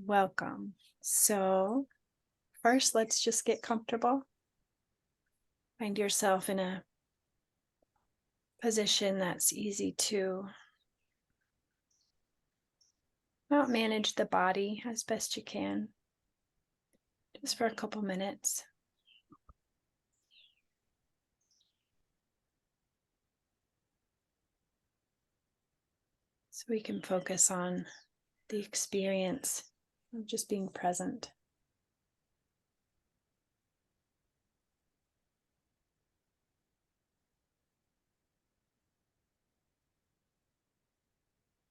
welcome. So, first, let's just get comfortable. Find yourself in a position that's easy to not manage the body as best you can, just for a couple minutes. So we can focus on the experience of just being present.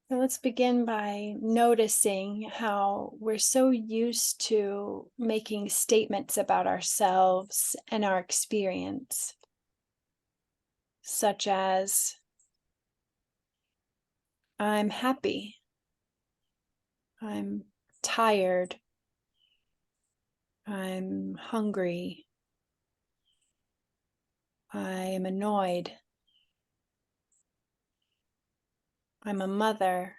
So let's begin by noticing how we're so used to making statements about ourselves and our experience, such as, I'm happy, I'm tired, I'm hungry, I'm annoyed, I'm a mother,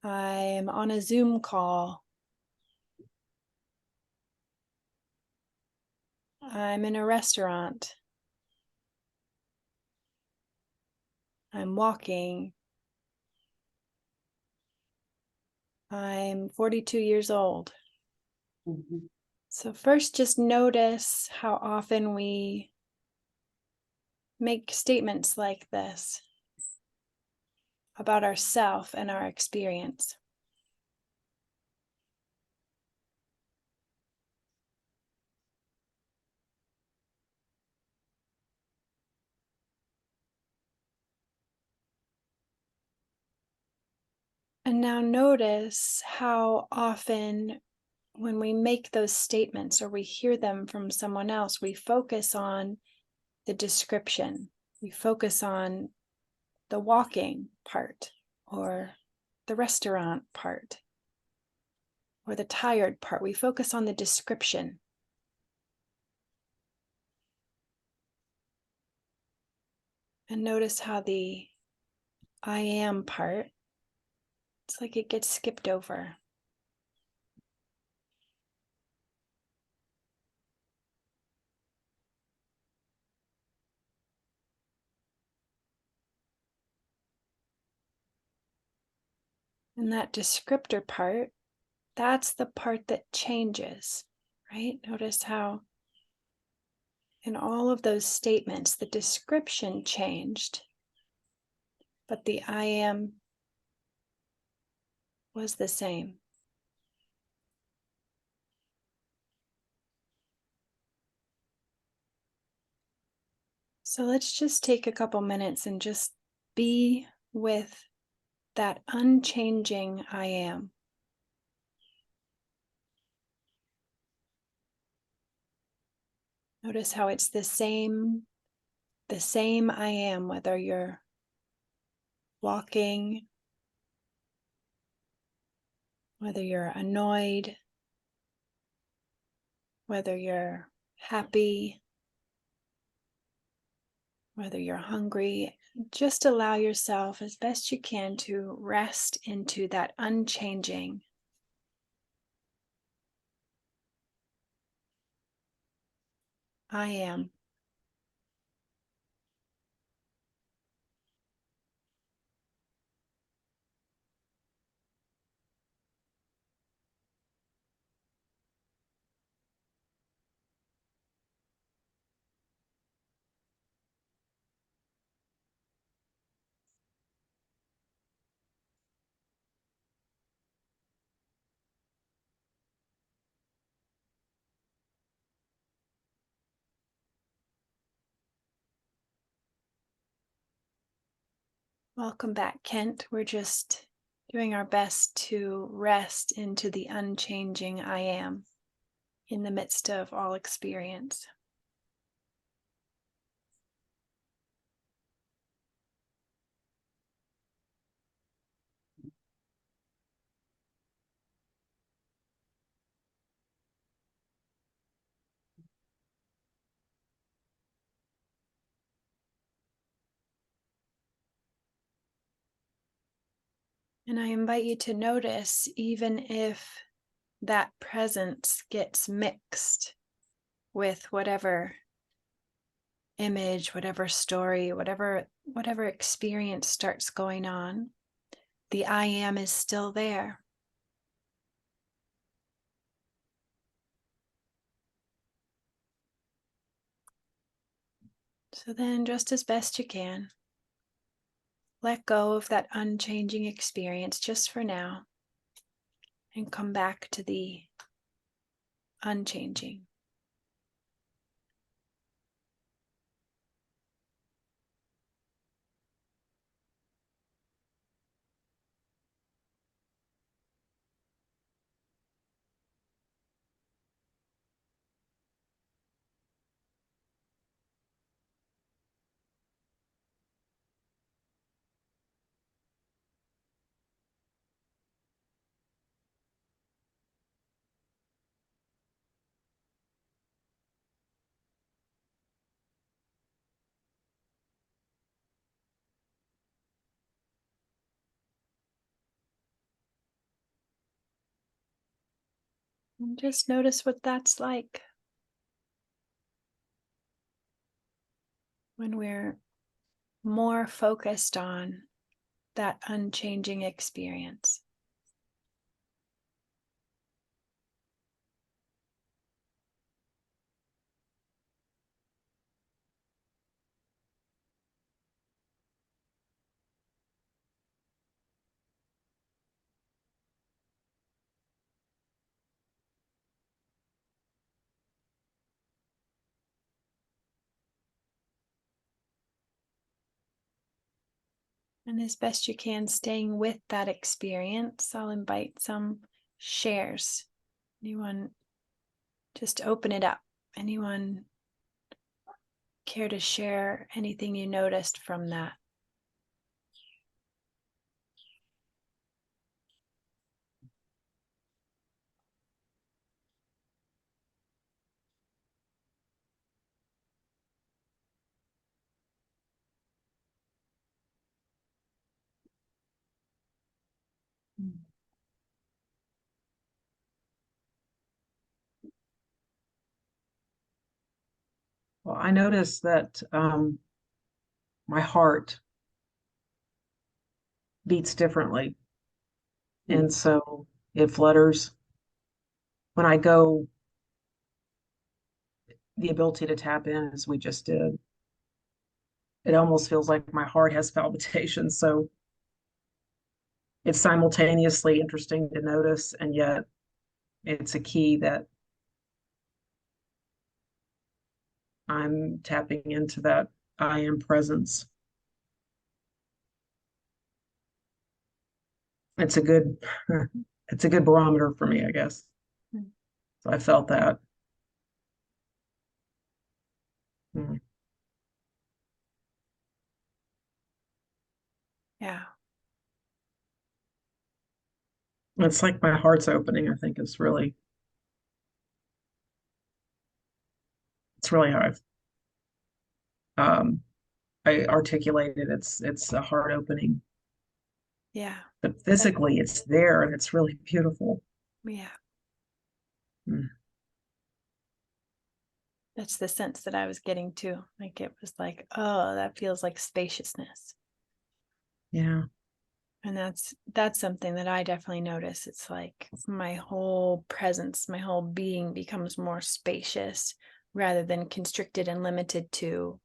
I'm on a Zoom call, I'm in a restaurant, I'm walking, I'm 42 years old. Mm-hmm. So first, just notice how often we make statements like this about ourself and our experience. And now notice how often when we make those statements or we hear them from someone else, we focus on the description. We focus on the walking part or the restaurant part or the tired part. We focus on the description. And notice how the I am part, it's like it gets skipped over. And that descriptor part, that's the part that changes, right? Notice how in all of those statements, the description changed, but the I am was the same. So let's just take a couple minutes and just be with that unchanging I am. Notice how it's the same I am, whether you're walking, whether you're annoyed, whether you're happy, whether you're hungry. Just allow yourself as best you can to rest into that unchanging I am. Welcome back, Kent. We're just doing our best to rest into the unchanging I am in the midst of all experience. And I invite you to notice, even if that presence gets mixed with whatever image, whatever story, whatever experience starts going on, the I am is still there. So then, just as best you can, let go of that unchanging experience just for now and come back to the unchanging. And just notice what that's like when we're more focused on that unchanging experience. And as best you can, staying with that experience, I'll invite some shares. Anyone, just open it up. Anyone care to share anything you noticed from that? Well, I noticed that my heart beats differently. And so it flutters. When I go, the ability to tap in, as we just did, it almost feels like my heart has palpitations. So it's simultaneously interesting to notice, and yet it's a key that I'm tapping into that I am presence. It's a good it's a good barometer for me, I guess. Mm. So I felt that. Mm. Yeah. It's like my heart's opening, I think it's really how um, I articulated. It's a heart opening, Yeah. but physically it's there and it's really beautiful. Yeah. Mm. That's the sense that I was getting too. Like it was like, oh, that feels like spaciousness. Yeah. And that's something that I definitely notice. It's like my whole presence, my whole being becomes more spacious rather than constricted and limited to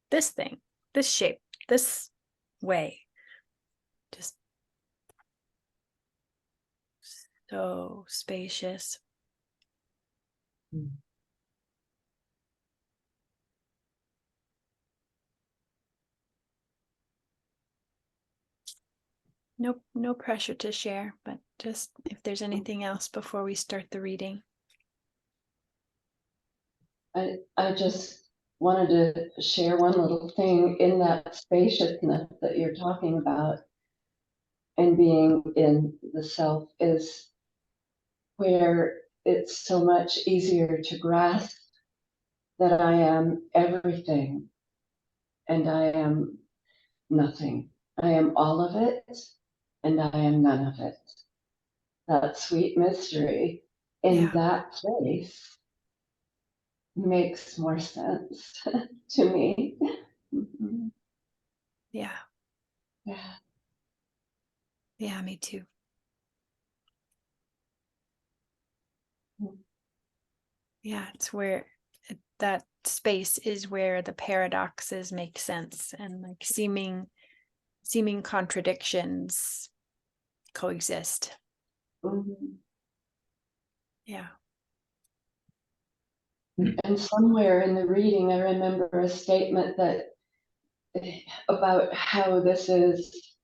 this thing, this shape, this way. Just so spacious. Mm. No pressure to share, but just if there's anything else before we start the reading. I just wanted to share one little thing in that spaciousness that you're talking about and being in the self is where it's so much easier to grasp that I am everything and I am nothing. I am all of it and I am none of it. That sweet mystery in that place makes more sense to me. Mhm. Yeah. Yeah. Yeah, me too. Yeah, it's where that space is where the paradoxes make sense, and like seeming contradictions coexist. Mhm. Yeah. And somewhere in the reading, I remember a statement that about how this is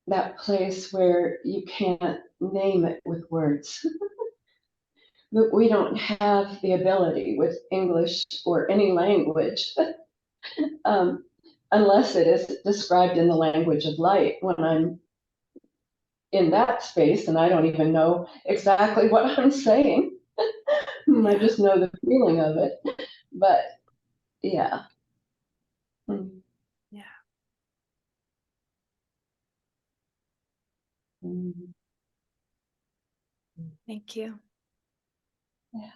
that place where you can't name it with words. But we don't have the ability with English or any language, um, unless it is described in the language of light, when I'm in that space and I don't even know exactly what I'm saying. I just know the feeling of it. But yeah. Yeah. Mm. Thank you. Yeah.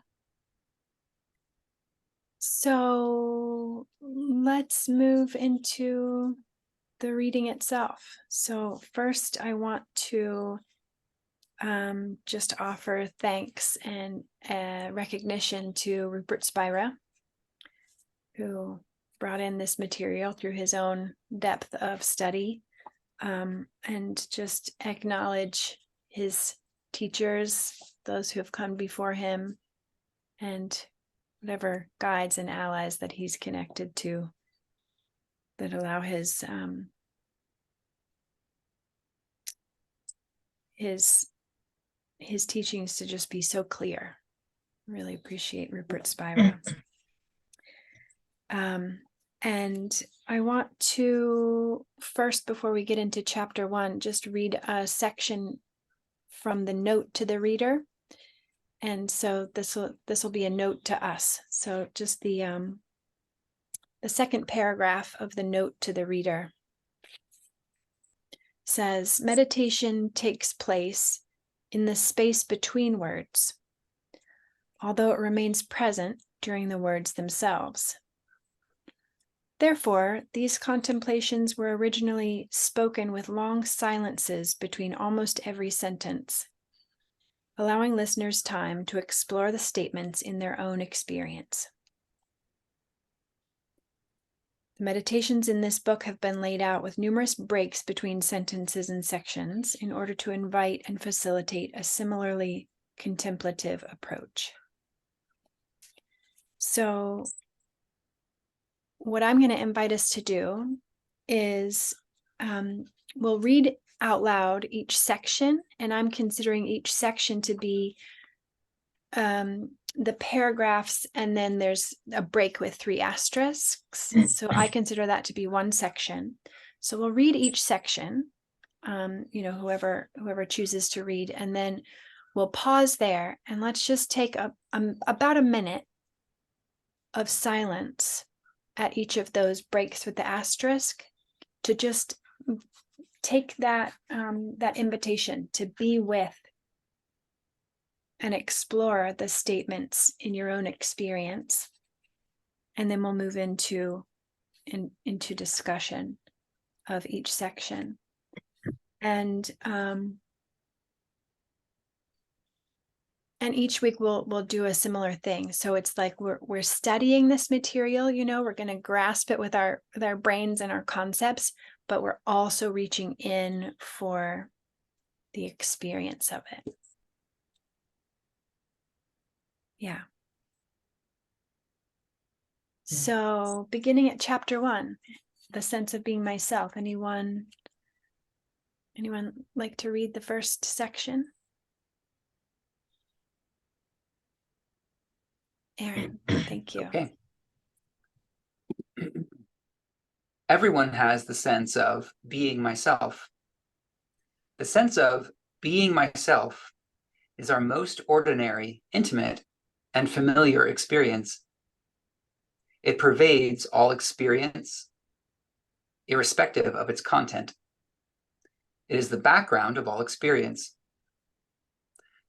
So let's move into the reading itself. So first I want to just offer thanks and recognition to Rupert Spira, who brought in this material through his own depth of study, and just acknowledge his teachers, those who have come before him, and whatever guides and allies that he's connected to that allow his teachings to just be so clear. Really appreciate Rupert Spira. And I want to first, before we get into chapter 1, just read a section from the note to the reader. And so this will be a note to us. So just the second paragraph of the note to the reader says, meditation takes place in the space between words, although it remains present during the words themselves. Therefore, these contemplations were originally spoken with long silences between almost every sentence, allowing listeners time to explore the statements in their own experience. The meditations in this book have been laid out with numerous breaks between sentences and sections in order to invite and facilitate a similarly contemplative approach. So, what I'm going to invite us to do is we'll read out loud each section, and I'm considering each section to be the paragraphs, and then there's a break with 3 asterisks. So I consider that to be one section. So we'll read each section, whoever chooses to read, and then we'll pause there, and let's just take about a minute of silence at each of those breaks with the asterisk to just take that invitation to be with and explore the statements in your own experience. And then we'll move into discussion of each section. And each week we'll do a similar thing. So it's like we're studying this material, we're going to grasp it with our brains and our concepts, but we're also reaching in for the experience of it. Yeah. So beginning at chapter 1, the sense of being myself. Anyone like to read the first section? Aaron, thank you. Okay. Everyone has the sense of being myself. The sense of being myself is our most ordinary, intimate, and familiar experience. It pervades all experience, irrespective of its content. It is the background of all experience.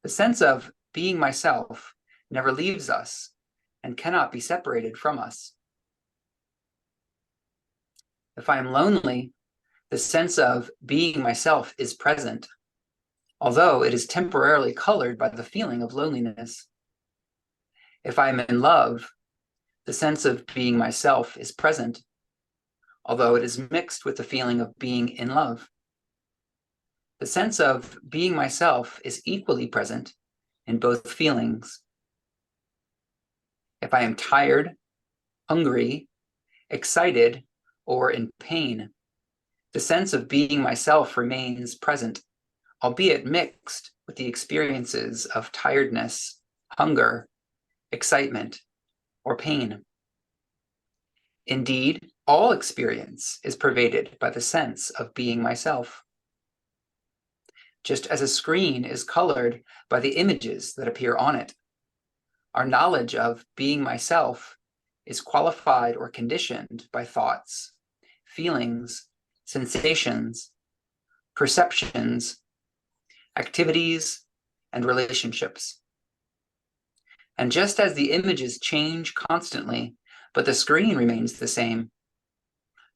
The sense of being myself never leaves us and cannot be separated from us. If I am lonely, the sense of being myself is present, although it is temporarily colored by the feeling of loneliness. If I am in love, the sense of being myself is present, although it is mixed with the feeling of being in love. The sense of being myself is equally present in both feelings. If I am tired, hungry, excited, or in pain, the sense of being myself remains present, albeit mixed with the experiences of tiredness, hunger, excitement, or pain. Indeed, all experience is pervaded by the sense of being myself. Just as a screen is colored by the images that appear on it, our knowledge of being myself is qualified or conditioned by thoughts, feelings, sensations, perceptions, activities, and relationships. And just as the images change constantly, but the screen remains the same,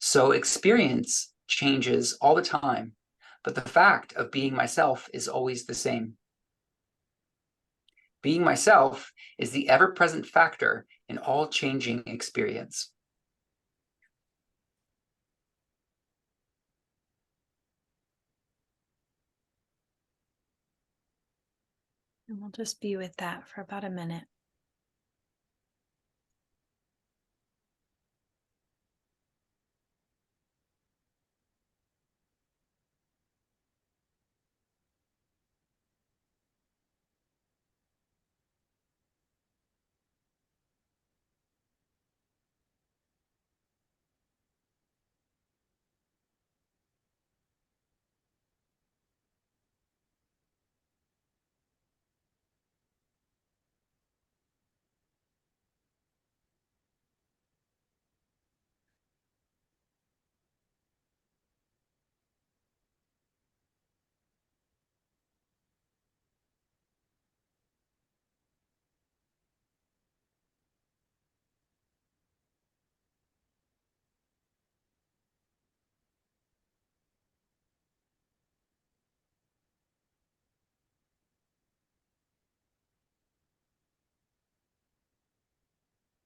so experience changes all the time, but the fact of being myself is always the same. Being myself is the ever-present factor in all changing experience. And we'll just be with that for about a minute.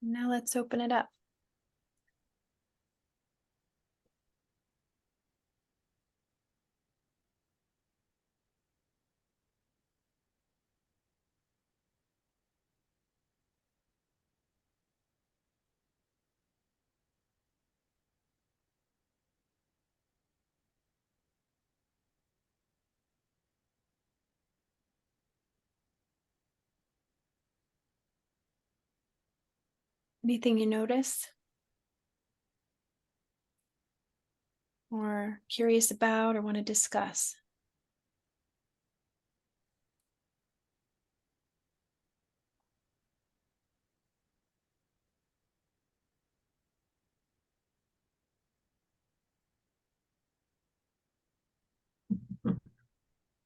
Now let's open it up. Anything you notice or curious about or want to discuss?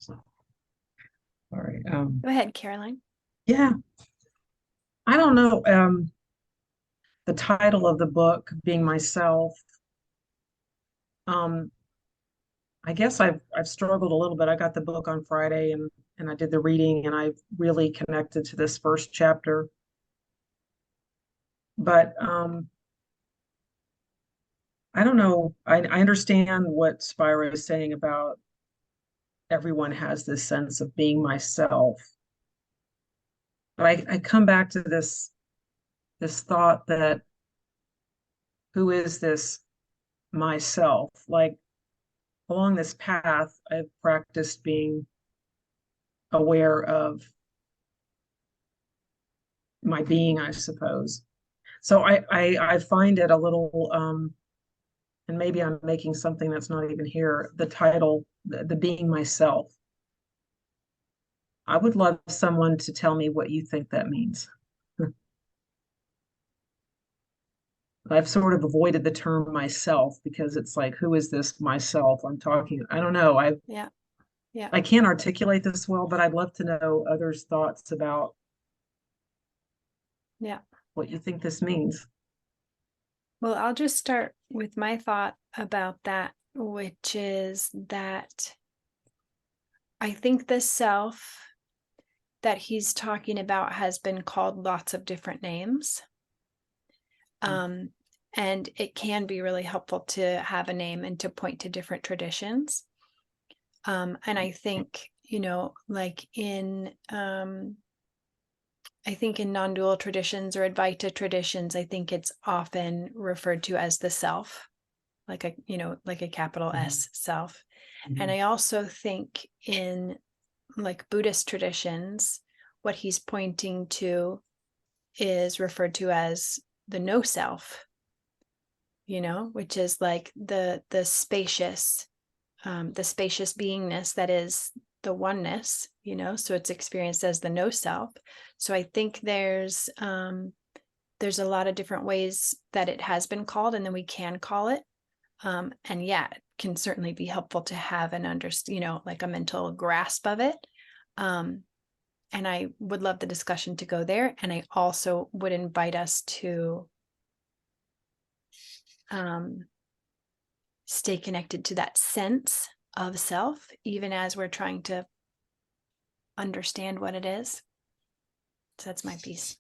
All right. Go ahead, Caroline. Yeah, I don't know. The title of the book, Being Myself. Um, I guess I've struggled a little bit. I got the book on Friday and I did the reading and I really connected to this first chapter. But I don't know. I understand what Spira is saying about everyone has this sense of being myself. But I come back to this thought that who is this myself? Like along this path, I've practiced being aware of my being, I suppose. So I find it a little and maybe I'm making something that's not even here, the title, the being myself. I would love someone to tell me what you think that means. I've sort of avoided the term myself because it's like, who is this myself I'm talking? I don't know. Yeah. Yeah. I can't articulate this well, but I'd love to know others' thoughts about Yeah. what you think this means. Well, I'll just start with my thought about that, which is that I think the self that he's talking about has been called lots of different names. And it can be really helpful to have a name and to point to different traditions. And I think, like I think in non-dual traditions or Advaita traditions, I think it's often referred to as the self, like a capital S self. And I also think in like Buddhist traditions, what he's pointing to is referred to as the no self, which is like the spacious beingness that is the oneness, so it's experienced as the no self. So I think there's a lot of different ways that it has been called, and then we can call it. And yeah, it can certainly be helpful to have an like a mental grasp of it. And I would love the discussion to go there. And I also would invite us to stay connected to that sense of self, even as we're trying to understand what it is. So that's my piece.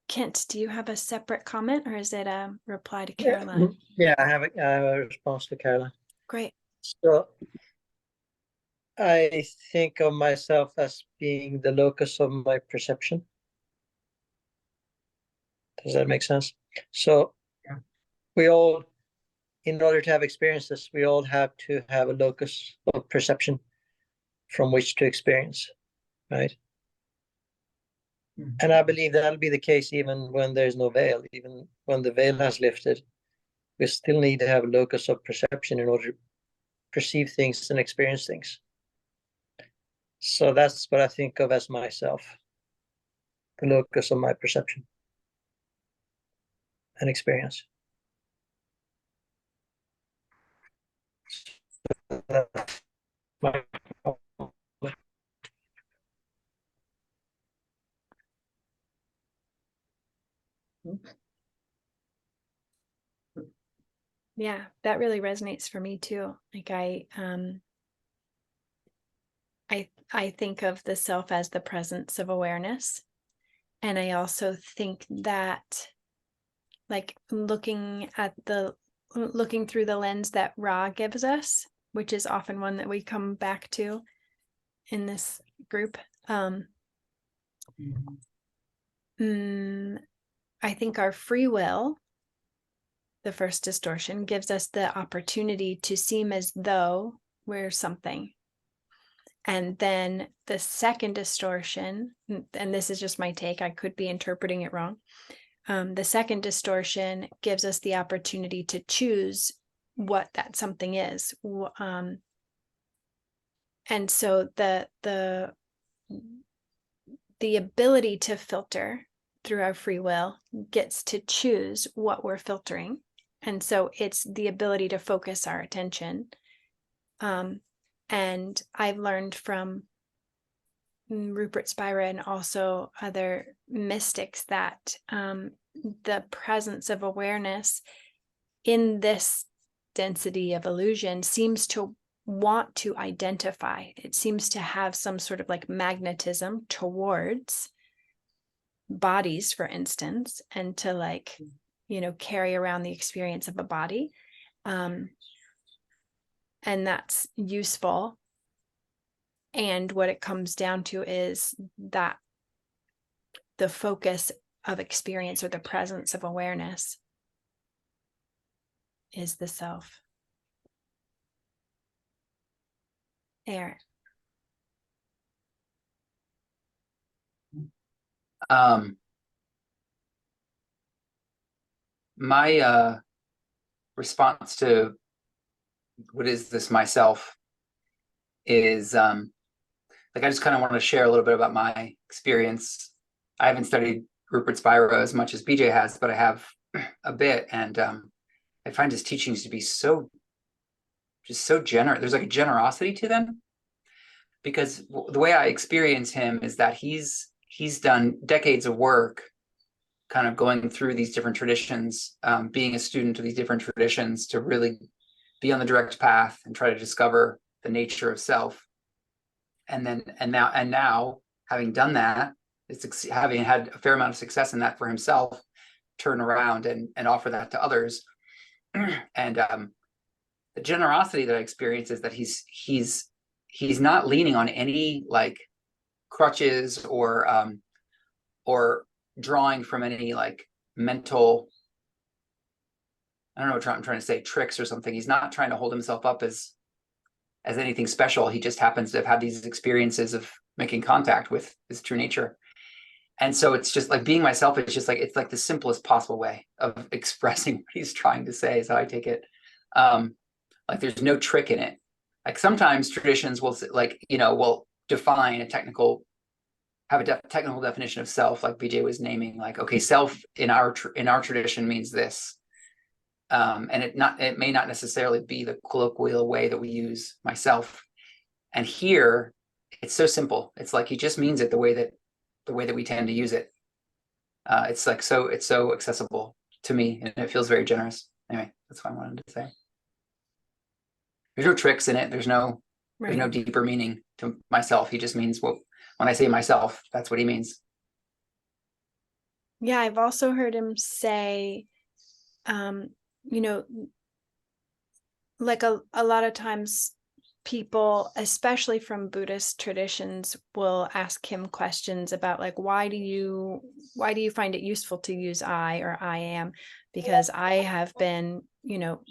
Kent, do you have a separate comment, or is it a reply to Caroline? Yeah, I have a response to Caroline. Great. So I think of myself as being the locus of my perception. Does that make sense? So Yeah. we all, in order to have experiences, we all have to have a locus of perception from which to experience, right? And I believe that'll be the case even when there's no veil, even when the veil has lifted. We still need to have a locus of perception in order to perceive things and experience things. So that's what I think of as myself, the locus of my perception and experience. Yeah, that really resonates for me too. Like I think of the self as the presence of awareness. And I also think that like looking through the lens that Ra gives us, which is often one that we come back to in this group. I think our free will, the first distortion, gives us the opportunity to seem as though we're something. And then the second distortion, and this is just my take, I could be interpreting it wrong. The second distortion gives us the opportunity to choose what that something is. And so the ability to filter through our free will gets to choose what we're filtering. And so it's the ability to focus our attention. And I've learned from Rupert Spira and also other mystics that the presence of awareness in this density of illusion seems to want to identify. It seems to have some sort of like magnetism towards bodies, for instance, and to like, carry around the experience of a body. And that's useful. And what it comes down to is that the focus of experience or the presence of awareness is the self. There. My response to what is this myself is like I just kind of want to share a little bit about my experience. I haven't studied Rupert Spira as much as BJ has, but I have a bit, and I find his teachings to be so generous. There's like a generosity to them, because the way I experience him is that he's done decades of work kind of going through these different traditions, being a student of these different traditions to really be on the direct path and try to discover the nature of self. And now having done that, it's having had a fair amount of success in that for himself, turn around and offer that to others. And the generosity that I experience is that he's not leaning on any like crutches or drawing from any like mental, I don't know what I'm trying to say, tricks or something. He's not trying to hold himself up as anything special. He just happens to have had these experiences of making contact with his true nature. And so it's just like being myself. It's just like, it's like the simplest possible way of expressing what he's trying to say is how I take it. Like there's no trick in it. Like sometimes traditions will will define a technical, have a technical definition of self, like BJ was naming, like, okay, self in our tradition means this. And it may not necessarily be the colloquial way that we use myself. And here it's so simple. It's like he just means it the way that we tend to use it. It's so accessible to me, and it feels very generous. Anyway, that's what I wanted to say. There's no tricks in it. There's no deeper meaning to myself. He just means when I say myself, that's what he means. Yeah, I've also heard him say, like a lot of times people, especially from Buddhist traditions, will ask him questions about like, why do you find it useful to use I or I am? Because I have been,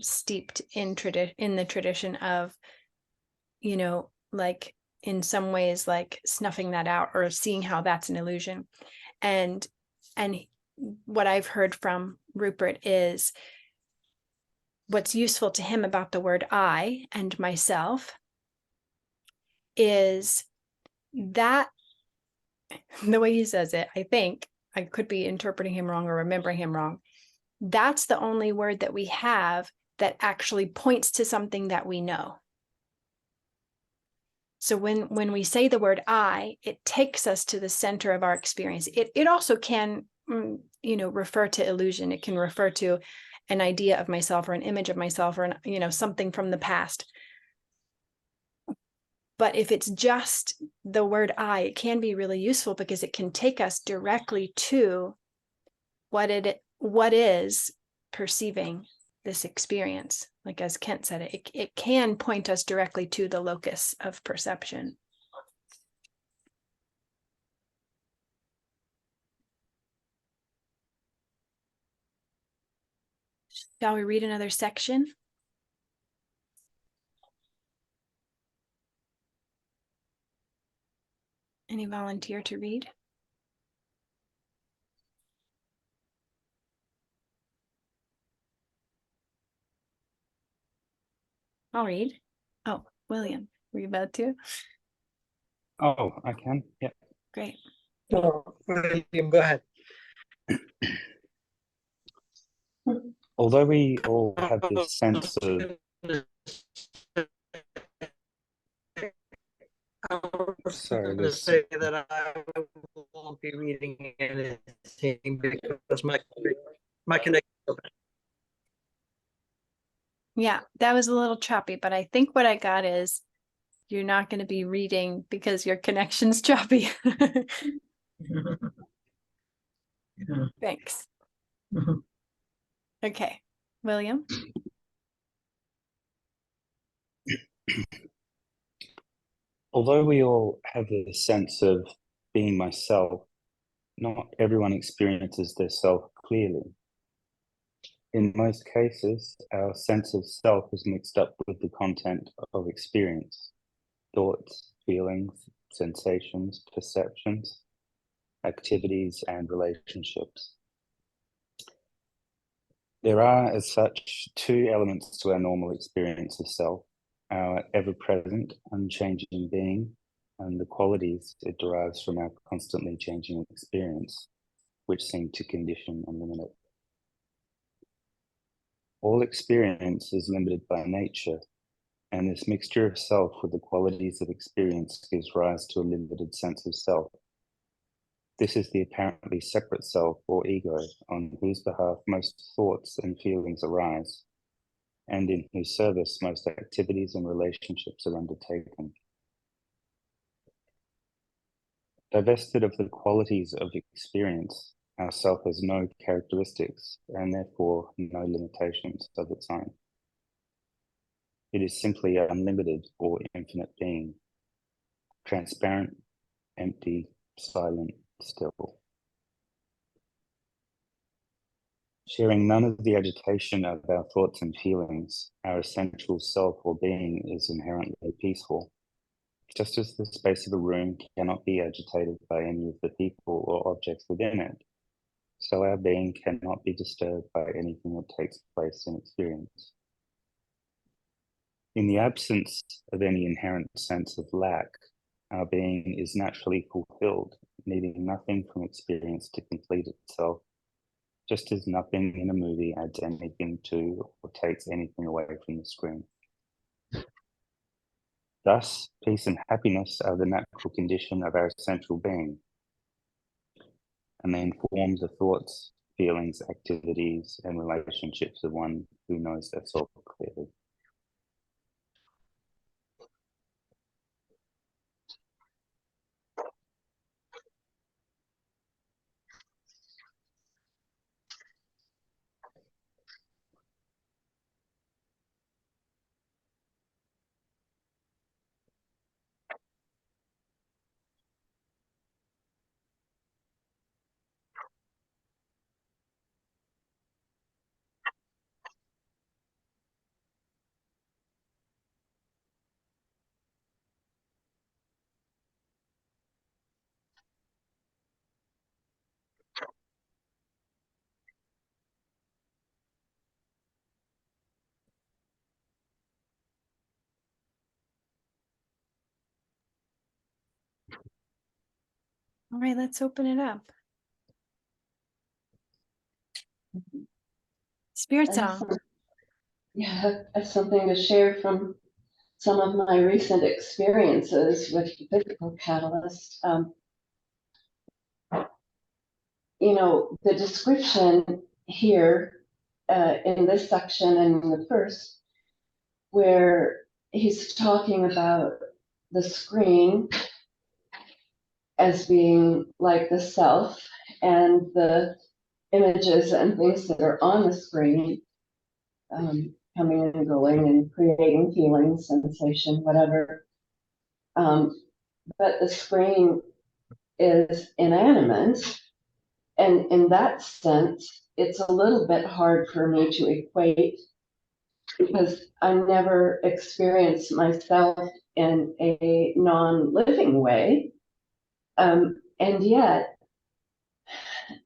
steeped in the tradition of, like in some ways, like snuffing that out or seeing how that's an illusion. And what I've heard from Rupert is what's useful to him about the word I and myself is that the way he says it, I think I could be interpreting him wrong or remembering him wrong. That's the only word that we have that actually points to something that we know. So when we say the word I, it takes us to the center of our experience. It also can, refer to illusion. It can refer to an idea of myself or an image of myself or something from the past. But if it's just the word I, it can be really useful because it can take us directly to what is perceiving this experience. Like as Kent said, it can point us directly to the locus of perception. Shall we read another section? Any volunteer to read? I'll read. Oh, William, were you about to? Oh, I can. Yeah. Great. No, William, go ahead. Although we all have this sense of sorry, this say that I won't be reading anything because my connection. Yeah, that was a little choppy, but I think what I got is you're not going to be reading because your connection's choppy. Thanks. Okay, William. although we all have this sense of being myself, not everyone experiences their self clearly. In most cases, our sense of self is mixed up with the content of experience, thoughts, feelings, sensations, perceptions, activities, and relationships. There are, as such, two elements to our normal experience of self: our ever-present, unchanging being, and the qualities it derives from our constantly changing experience, which seem to condition and limit it. All experience is limited by nature, and this mixture of self with the qualities of experience gives rise to a limited sense of self. This is the apparently separate self or ego on whose behalf most thoughts and feelings arise, and in whose service most activities and relationships are undertaken. Divested of the qualities of experience, our self has no characteristics and therefore no limitations of its own. It is simply unlimited or infinite being, transparent, empty, silent, still. Sharing none of the agitation of our thoughts and feelings, our essential self or being is inherently peaceful. Just as the space of a room cannot be agitated by any of the people or objects within it, so our being cannot be disturbed by anything that takes place in experience. In the absence of any inherent sense of lack, our being is naturally fulfilled, needing nothing from experience to complete itself, just as nothing in a movie adds anything to or takes anything away from the screen. Thus, peace and happiness are the natural condition of our essential being, and they inform the thoughts, feelings, activities, and relationships of one who knows their self clearly. All right, let's open it up. Spirit I have song. I have something to share from some of my recent experiences with the physical catalyst. The description here in this section and in the first, where he's talking about the screen as being like the self and the images and things that are on the screen coming and going and creating feelings, sensation, whatever. But the screen is inanimate. And in that sense, it's a little bit hard for me to equate because I never experienced myself in a non-living way. And yet,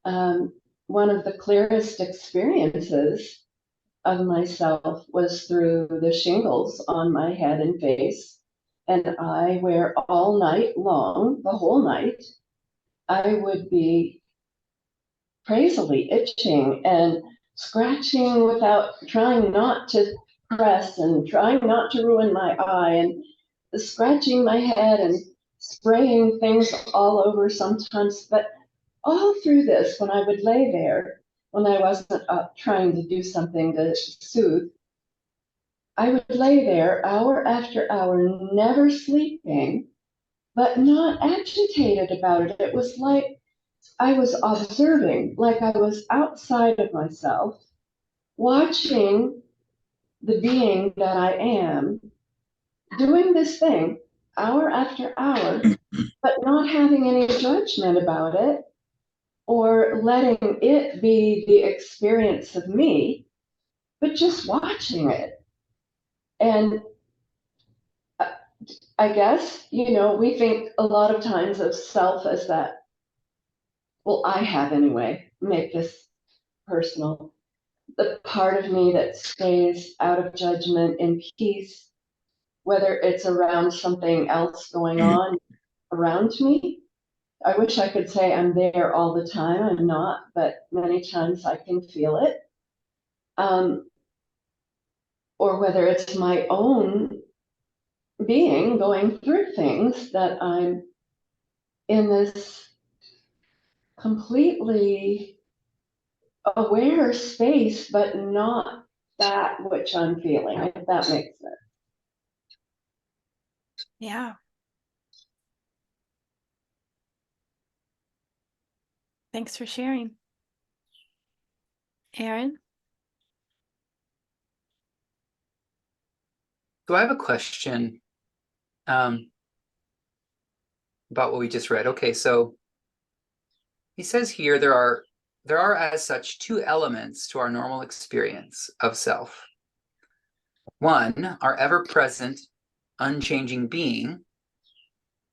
one of the clearest experiences of myself was through the shingles on my head and face. And where all night long, the whole night, I would be crazily itching and scratching without trying not to press and trying not to ruin my eye and scratching my head and spraying things all over sometimes. But all through this, when I would lay there, when I wasn't trying to do something to soothe, I would lay there hour after hour, never sleeping, but not agitated about it. It was like I was observing, like I was outside of myself, watching the being that I am doing this thing hour after hour, but not having any judgment about it or letting it be the experience of me, but just watching it. And I guess, we think a lot of times of self as that, well, I have anyway, make this personal. The part of me that stays out of judgment in peace, whether it's around something else going on around me I wish I could say I'm there all the time. I'm not, but many times I can feel it. Or whether it's my own being going through things that I'm in this completely aware space, but not that which I'm feeling, if that makes sense. Yeah. Thanks for sharing. Aaron? So I have a question about what we just read. Okay, so he says here there are as such two elements to our normal experience of self. One, our ever-present, unchanging being,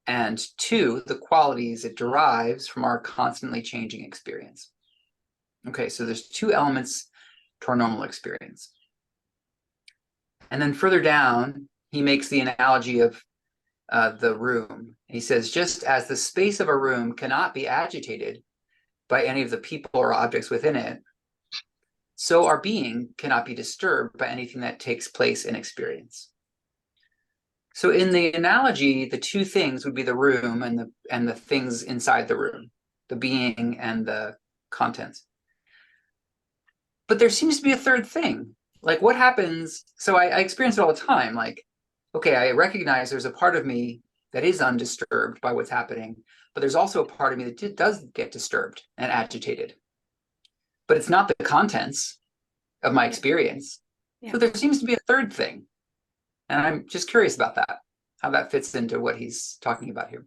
and two, the qualities it derives from our constantly changing experience. Okay, so there's two elements to our normal experience. And then further down, he makes the analogy of the room. He says, just as the space of a room cannot be agitated by any of the people or objects within it, so our being cannot be disturbed by anything that takes place in experience. So in the analogy, the two things would be the room and the things inside the room, the being and the contents. But there seems to be a third thing. Like what happens? So I experience it all the time. Like, okay, I recognize there's a part of me that is undisturbed by what's happening, but there's also a part of me that does get disturbed and agitated. But it's not the contents of my experience. Yeah. So there seems to be a third thing. And I'm just curious about that, how that fits into what he's talking about here.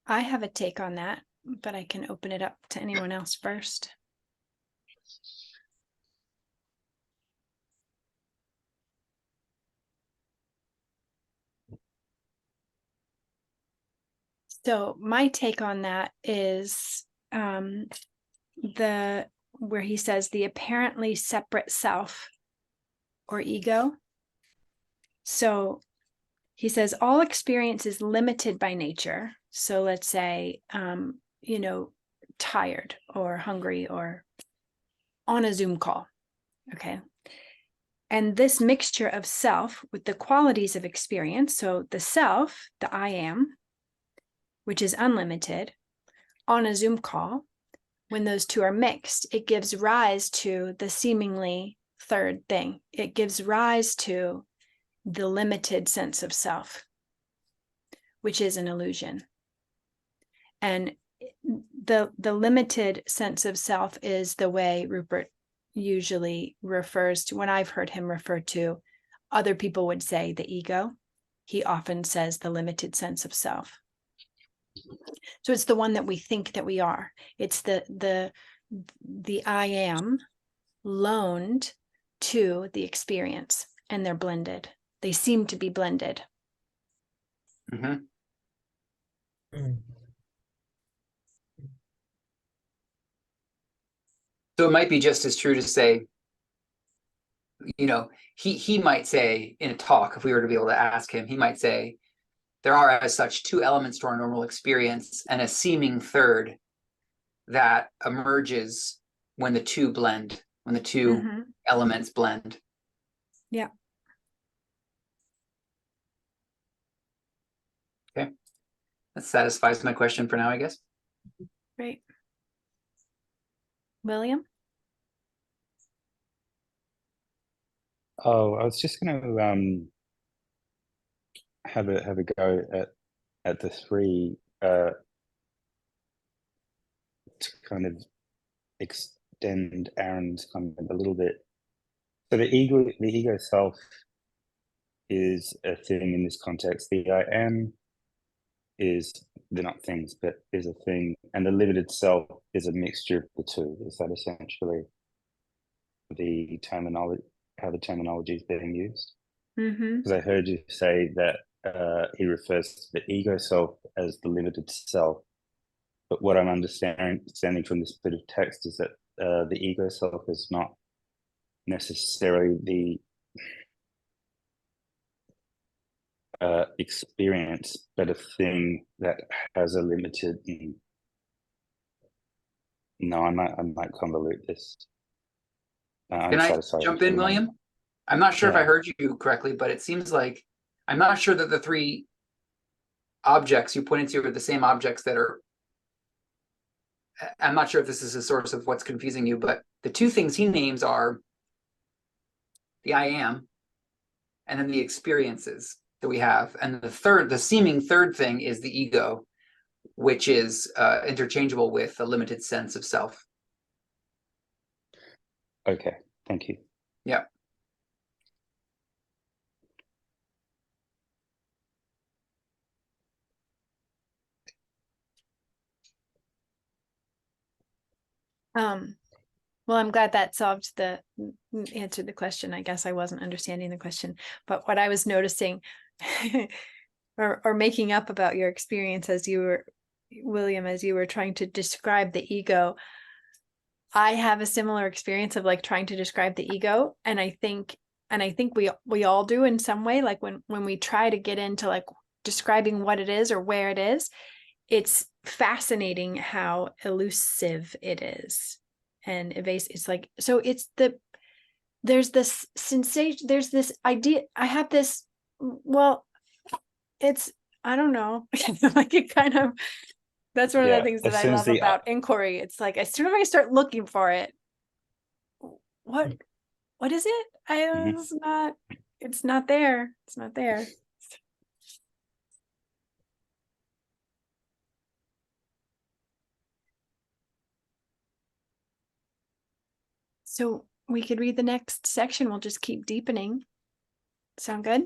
I have a take on that, but I can open it up to anyone else first. So my take on that is where he says the apparently separate self or ego. So he says all experience is limited by nature. So let's say, tired or hungry or on a Zoom call. Okay. And this mixture of self with the qualities of experience. So the self, the I am, which is unlimited, on a Zoom call, when those two are mixed, it gives rise to the seemingly third thing. It gives rise to the limited sense of self, which is an illusion. And the limited sense of self is the way Rupert usually refers to, when I've heard him refer to, other people would say the ego. He often says the limited sense of self. So it's the one that we think that we are. It's the I am loaned to the experience, and they're blended. They seem to be blended. Mm-hmm. So it might be just as true to say, he might say in a talk, if we were to be able to ask him, he might say, there are as such two elements to our normal experience and a seeming third that emerges when the two blend, when the two elements blend. Yeah. Okay. That satisfies my question for now, I guess. Great. William? Oh, I was just going to have a go at the three to kind of extend Aaron's comment a little bit. So the ego self is a thing in this context. The I am is, they're not things, but is a thing, and the limited self is a mixture of the two. Is that essentially the terminology, how the terminology is being used? Because I heard you say that he refers to the ego self as the limited self, but what I'm understanding from this bit of text is that the ego self is not necessarily experience, but a thing that has a limited. No, I might convolute this. I'm Can I satisfied jump for in, the moment. William? I'm not sure if I Yeah. heard you correctly, but it seems like I'm not sure that the three objects you pointed to are the same objects that are. I'm not sure if this is a source of what's confusing you, but the two things he names are the I am and then the experiences that we have. And the seeming third thing is the ego, which is interchangeable with a limited sense of self. Okay, thank you. Yeah. Well, I'm glad that solved answered the question. I guess I wasn't understanding the question, but what I was noticing or making up about your experience as you were, William, as you were trying to describe the ego, I have a similar experience of like trying to describe the ego. And I think we all do in some way, like when we try to get into like describing what it is or where it is, it's fascinating how elusive it is. And evasive. It's like, so there's this sensation, there's this idea. I have this, well, it's, I don't know, like it kind of, that's one of the things that as I soon as love the about inquiry. It's like, as soon as I start looking for it, what is it? It's not there. It's not there. So we could read the next section. We'll just keep deepening. Sound good?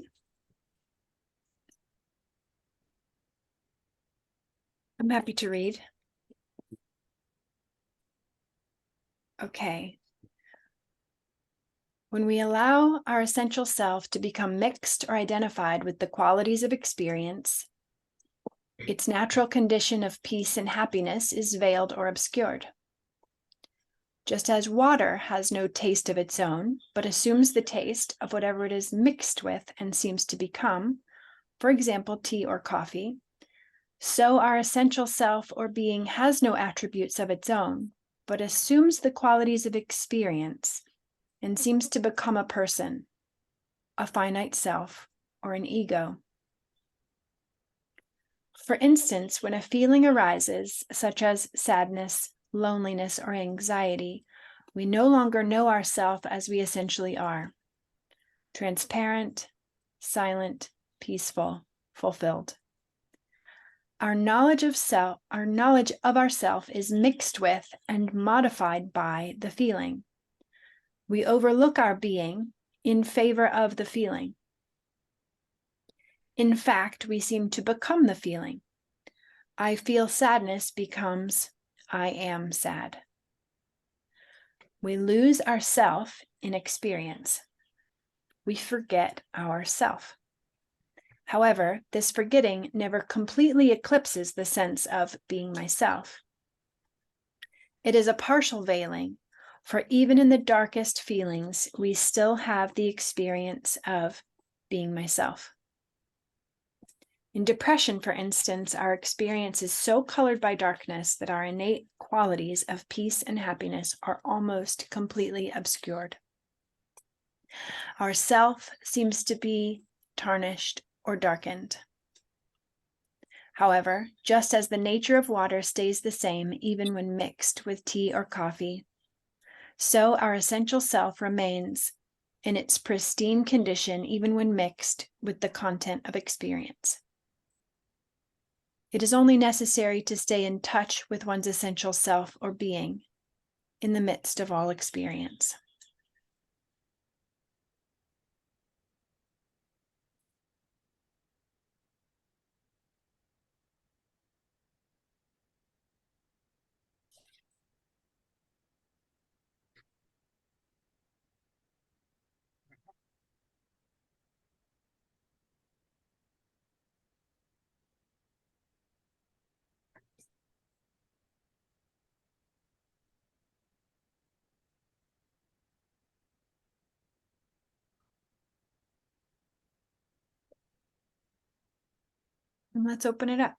I'm happy to read. Okay. When we allow our essential self to become mixed or identified with the qualities of experience, its natural condition of peace and happiness is veiled or obscured. Just as water has no taste of its own, but assumes the taste of whatever it is mixed with and seems to become, for example, tea or coffee, so our essential self or being has no attributes of its own, but assumes the qualities of experience and seems to become a person, a finite self, or an ego. For instance, when a feeling arises, such as sadness, loneliness, or anxiety, we no longer know ourselves as we essentially are: transparent, silent, peaceful, fulfilled. Our knowledge of ourself is mixed with and modified by the feeling. We overlook our being in favor of the feeling. In fact, we seem to become the feeling. I feel sadness becomes I am sad. We lose ourself in experience. We forget ourself. However, this forgetting never completely eclipses the sense of being myself. It is a partial veiling, for even in the darkest feelings, we still have the experience of being myself. In depression, for instance, our experience is so colored by darkness that our innate qualities of peace and happiness are almost completely obscured. Our self seems to be tarnished or darkened. However, just as the nature of water stays the same even when mixed with tea or coffee, so our essential self remains in its pristine condition even when mixed with the content of experience. It is only necessary to stay in touch with one's essential self or being in the midst of all experience. And let's open it up.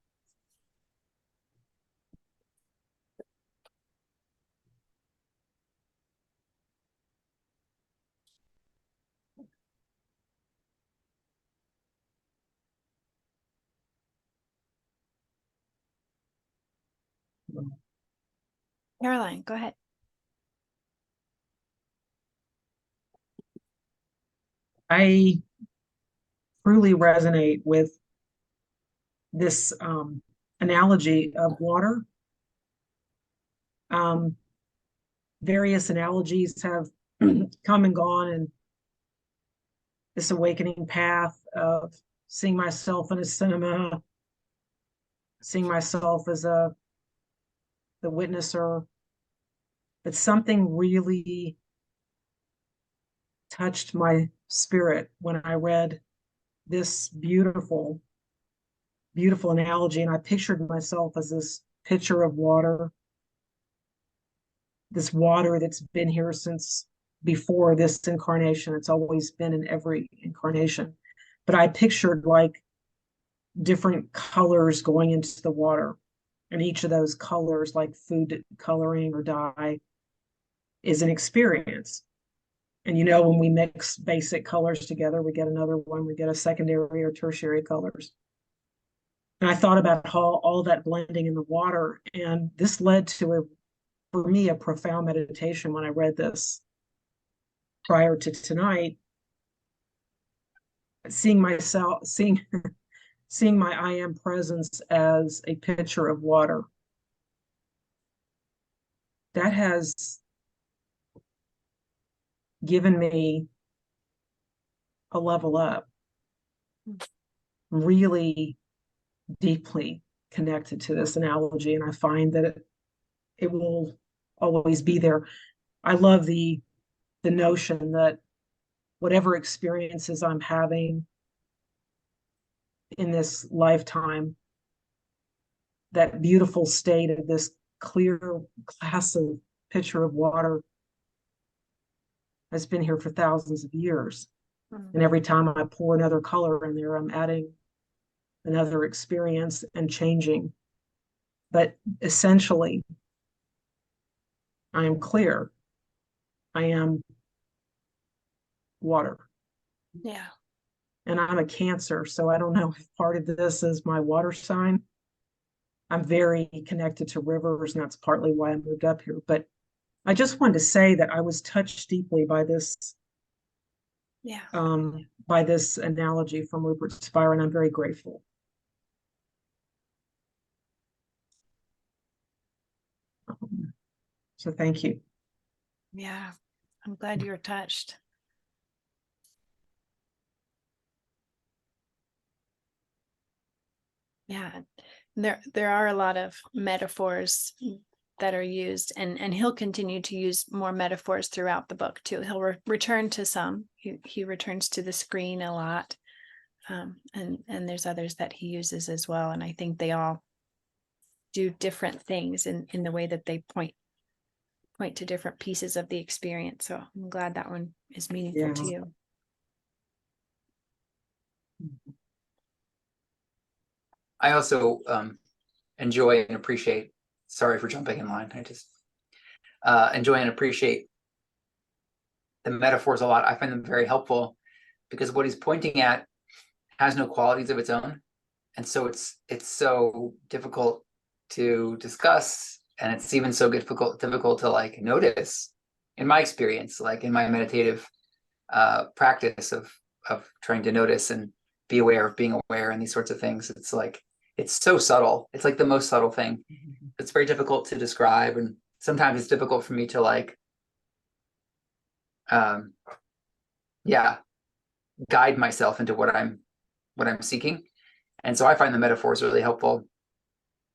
Caroline, go ahead. I truly resonate with this analogy of water. Various analogies have come and gone, and this awakening path of seeing myself in a cinema, seeing myself as the witnesser. But something really touched my spirit when I read this beautiful, beautiful analogy, and I pictured myself as this pitcher of water, this water that's been here since before this incarnation. It's always been in every incarnation. But I pictured like different colors going into the water. And each of those colors, like food coloring or dye, is an experience. And when we mix basic colors together, we get another one, we get a secondary or tertiary colors. And I thought about how all that blending in the water, and this led to for me, a profound meditation when I read this prior to tonight, seeing myself, seeing my I am presence as a pitcher of water. That has given me a level up, really deeply connected to this analogy. And I find that it will always be there. I love the notion that whatever experiences I'm having in this lifetime, that beautiful state of this clear glass of pitcher of water has been here for thousands of years. And every time I pour another color in there, I'm adding another experience and changing. But essentially, I am clear. I am water. Yeah. And I'm a Cancer, so I don't know if part of this is my water sign. I'm very connected to rivers, and that's partly why I moved up here. But I just wanted to say that I was touched deeply by this, by this analogy from Rupert Spira, and I'm very grateful. So thank you. Yeah, I'm glad you were touched. Yeah, there are a lot of metaphors that are used, and he'll continue to use more metaphors throughout the book too. He'll return to some. He returns to the screen a lot, and there's others that he uses as well. And I think they all do different things in the way that they point to different pieces of the experience. So I'm glad that one is meaningful to you. I also enjoy and appreciate, sorry for jumping in line, I just enjoy and appreciate the metaphors a lot. I find them very helpful because what he's pointing at has no qualities of its own. And so it's so difficult to discuss, and it's even so difficult to like notice, in my experience, like in my meditative practice of trying to notice and be aware of being aware and these sorts of things. It's like, it's so subtle. It's like the most subtle thing. It's very difficult to describe, and sometimes it's difficult for me to like guide myself into what I'm seeking. And so I find the metaphors really helpful.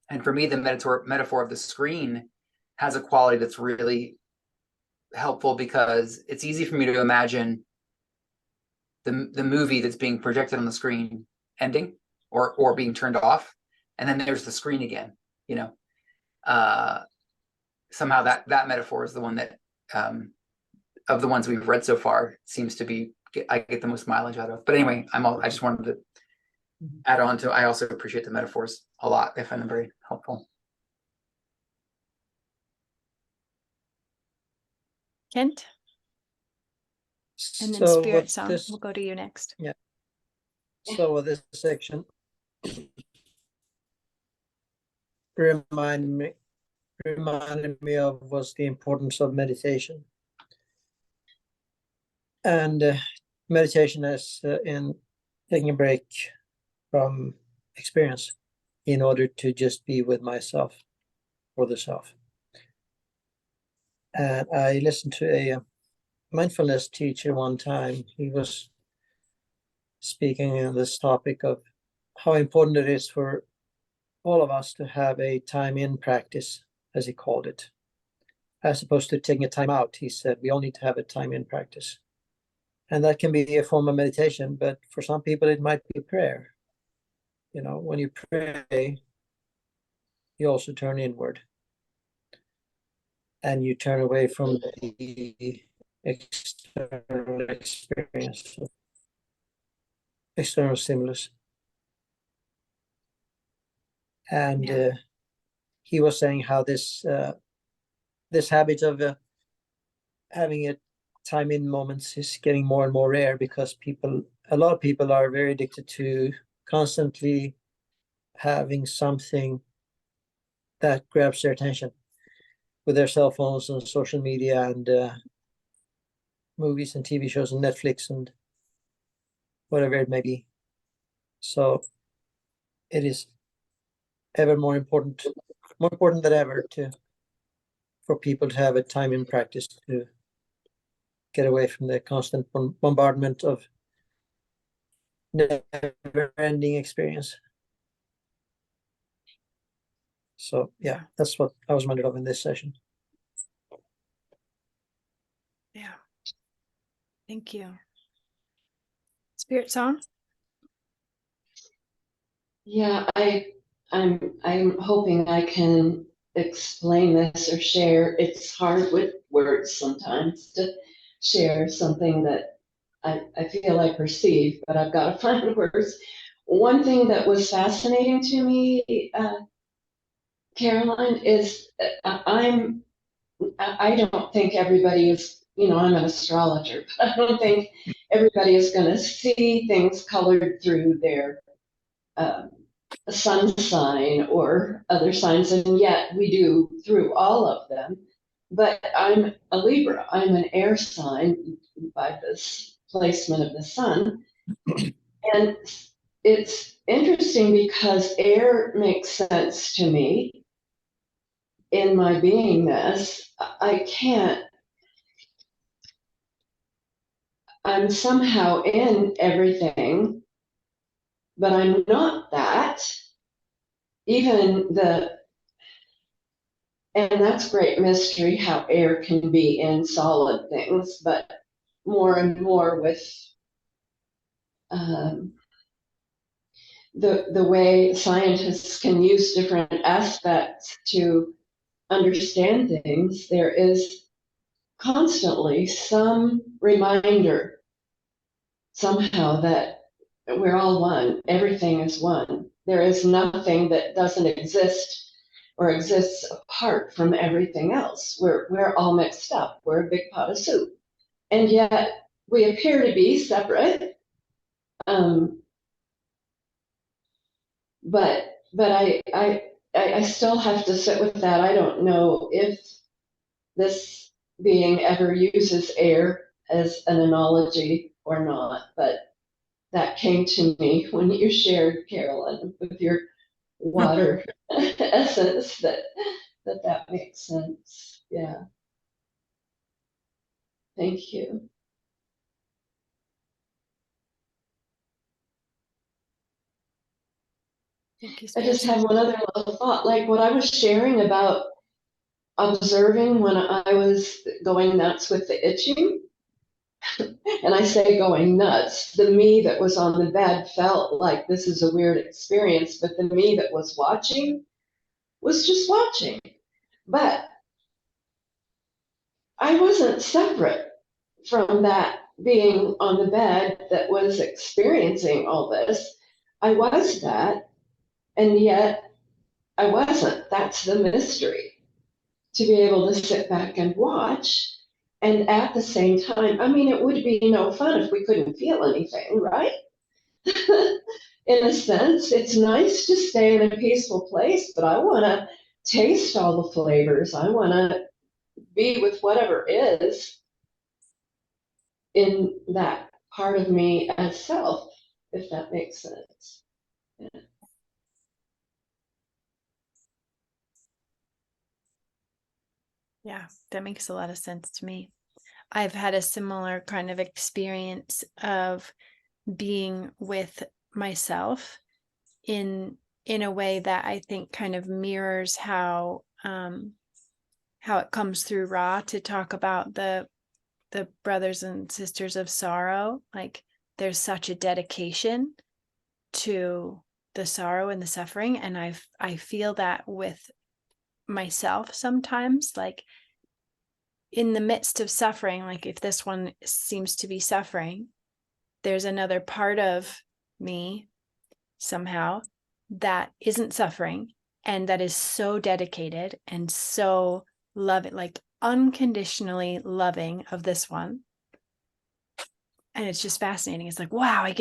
And for me, the metaphor of the screen has a quality that's really helpful because it's easy for me to imagine the movie that's being projected on the screen ending or being turned off, and then there's the screen again. Somehow that metaphor is the one that of the ones we've read so far seems to be I get the most mileage out of. But anyway, I just wanted to add on to, I also appreciate the metaphors a lot. I find them very helpful. Kent, and then So Spirit what Song. this, We'll go to you next. so what this section reminded me of was the importance of meditation. And meditation is in taking a break from experience in order to just be with myself or the self. And I listened to a mindfulness teacher one time. He was speaking on this topic of how important it is for all of us to have a time in practice, as he called it, as opposed to taking a time out. He said we all need to have a time in practice. And that can be a form of meditation, but for some people it might be prayer. You know, when you pray, you also turn inward. And you turn away from the external experience, external stimulus. And he was saying how this this habit of having a time in moments is getting more and more rare, because a lot of people are very addicted to constantly having something that grabs their attention with their cell phones and social media and movies and TV shows and Netflix and whatever it may be. So it is ever more important than ever for people to have a time in practice to get away from the constant bombardment of never-ending experience. So yeah, that's what I was reminded of in this session. Yeah. Thank you. Spirit Song? Yeah, I'm hoping I can explain this or share. It's hard with words sometimes to share something that I feel I perceive, but I've got to find words. One thing that was fascinating to me, Caroline, is I don't think everybody is, I'm an astrologer, but I don't think everybody is going to see things colored through their sun sign or other signs, and yet we do through all of them. But I'm a Libra. I'm an air sign by this placement of the sun. And it's interesting because air makes sense to me in my beingness. I'm somehow in everything, but I'm not that. And that's great mystery, how air can be in solid things, but more and more with the way scientists can use different aspects to understand things, there is constantly some reminder somehow that we're all one, everything is one. There is nothing that doesn't exist or exists apart from everything else. We're all mixed up. We're a big pot of soup. And yet we appear to be separate. But I still have to sit with that. I don't know if this being ever uses air as an analogy or not, but that came to me when you shared, Carolyn, with your water essence, that makes sense. Yeah. Thank you. Thank you, I just Spirit have Song. one other little thought, like what I was sharing about observing when I was going nuts with the itching. And I say going nuts, the me that was on the bed felt like this is a weird experience, but the me that was watching was just watching. But I wasn't separate from that being on the bed that was experiencing all this. I was that, and yet I wasn't. That's the mystery. To be able to sit back and watch, and at the same time, I mean, it would be no fun if we couldn't feel anything, right? In a sense, it's nice to stay in a peaceful place, but I want to taste all the flavors. I want to be with whatever is in that part of me as self, if that makes sense. Yeah. Yeah, that makes a lot of sense to me. I've had a similar kind of experience of being with myself in a way that I think kind of mirrors how it comes through Ra to talk about the brothers and sisters of sorrow. Like there's such a dedication to the sorrow and the suffering, and I feel that with myself sometimes, like in the midst of suffering, like if this one seems to be suffering, there's another part of me somehow that isn't suffering and that is so dedicated and so loving, like unconditionally loving of this one. And it's just fascinating. It's like, wow, I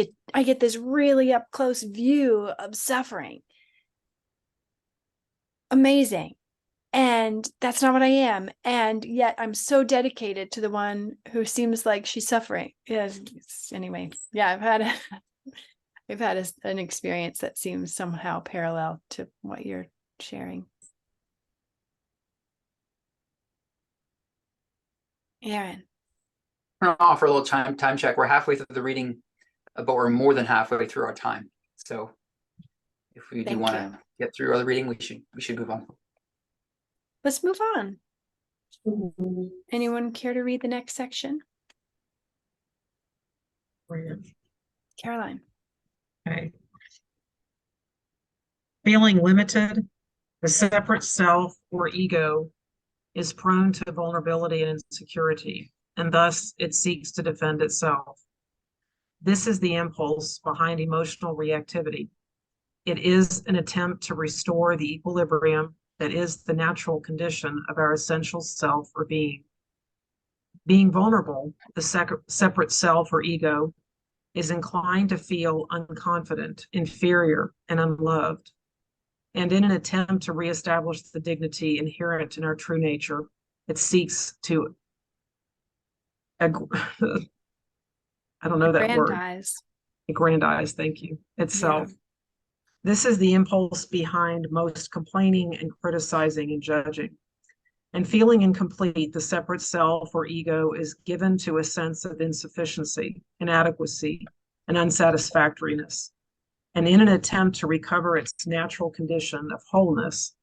get this really up close view of suffering. Amazing. And that's not what I am. And yet I'm so dedicated to the one who seems like she's suffering. Yes. Anyway, yeah, I've had an experience that seems somehow parallel to what you're sharing. Aaron. I'm gonna offer a little time check. We're halfway through the reading, but we're more than halfway through our time. So if we do want to get through other reading, we should move on. Let's move on. Mm-hmm. Anyone care to read the next section? Caroline. Okay. Feeling limited, the separate self or ego is prone to vulnerability and insecurity, and thus it seeks to defend itself. This is the impulse behind emotional reactivity. It is an attempt to restore the equilibrium that is the natural condition of our essential self or being. Being vulnerable, the separate self or ego is inclined to feel unconfident, inferior, and unloved. And in an attempt to reestablish the dignity inherent in our true nature, it seeks to, I don't know that word. Aggrandize, thank you, itself. Yeah. This is the impulse behind most complaining and criticizing and judging. And feeling incomplete, the separate self or ego is given to a sense of insufficiency, inadequacy, and unsatisfactoriness. And in an attempt to recover its natural condition of wholeness,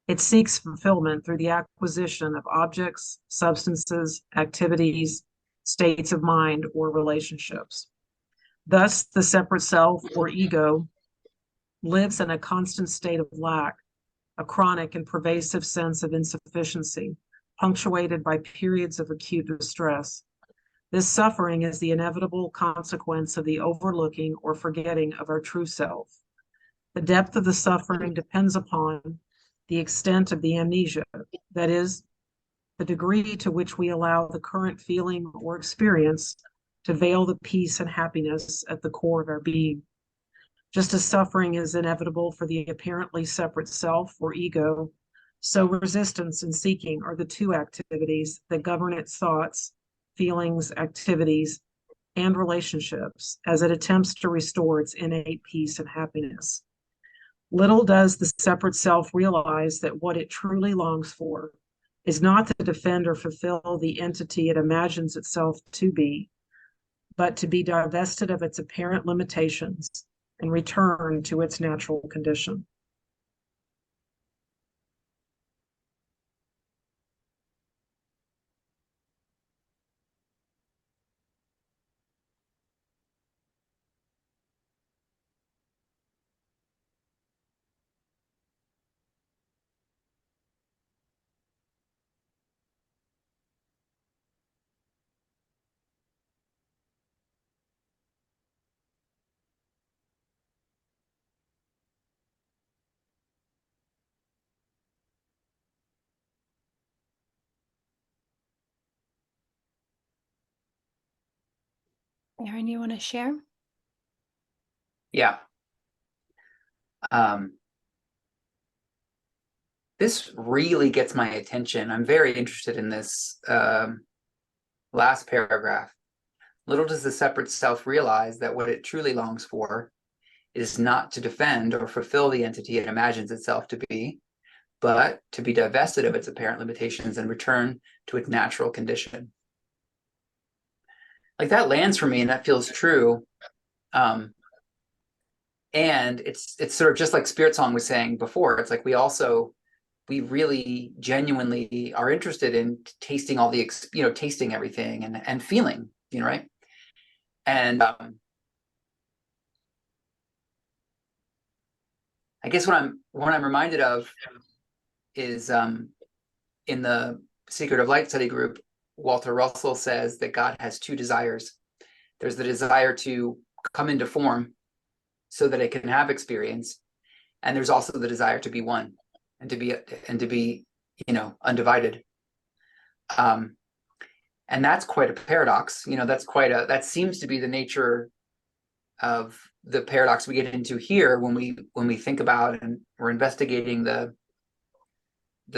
it seeks fulfillment through the acquisition of objects, substances, activities, states of mind, or relationships. Thus, the separate self or ego lives in a constant state of lack, a chronic and pervasive sense of insufficiency, punctuated by periods of acute distress. This suffering is the inevitable consequence of the overlooking or forgetting of our true self. The depth of the suffering depends upon the extent of the amnesia, that is, the degree to which we allow the current feeling or experience to veil the peace and happiness at the core of our being. Just as suffering is inevitable for the apparently separate self or ego, so resistance and seeking are the two activities that govern its thoughts, feelings, activities, and relationships as it attempts to restore its innate peace and happiness. Little does the separate self realize that what it truly longs for is not to defend or fulfill the entity it imagines itself to be, but to be divested of its apparent limitations and return to its natural condition. Aaron, you want to share? Yeah. This really gets my attention. I'm very interested in this last paragraph. Little does the separate self realize that what it truly longs for is not to defend or fulfill the entity it imagines itself to be, but to be divested of its apparent limitations and return to its natural condition. Like that lands for me, and that feels true. And it's sort of just like Spirit Song was saying before. It's like we really genuinely are interested in tasting all the, tasting everything and feeling, right? And I guess what I'm reminded of is in the Secret of Light study group, Walter Russell says that God has two desires. There's the desire to come into form so that it can have experience, and there's also the desire to be one and to be undivided. And that's quite a paradox. That seems to be the nature of the paradox we get into here when we think about and we're investigating the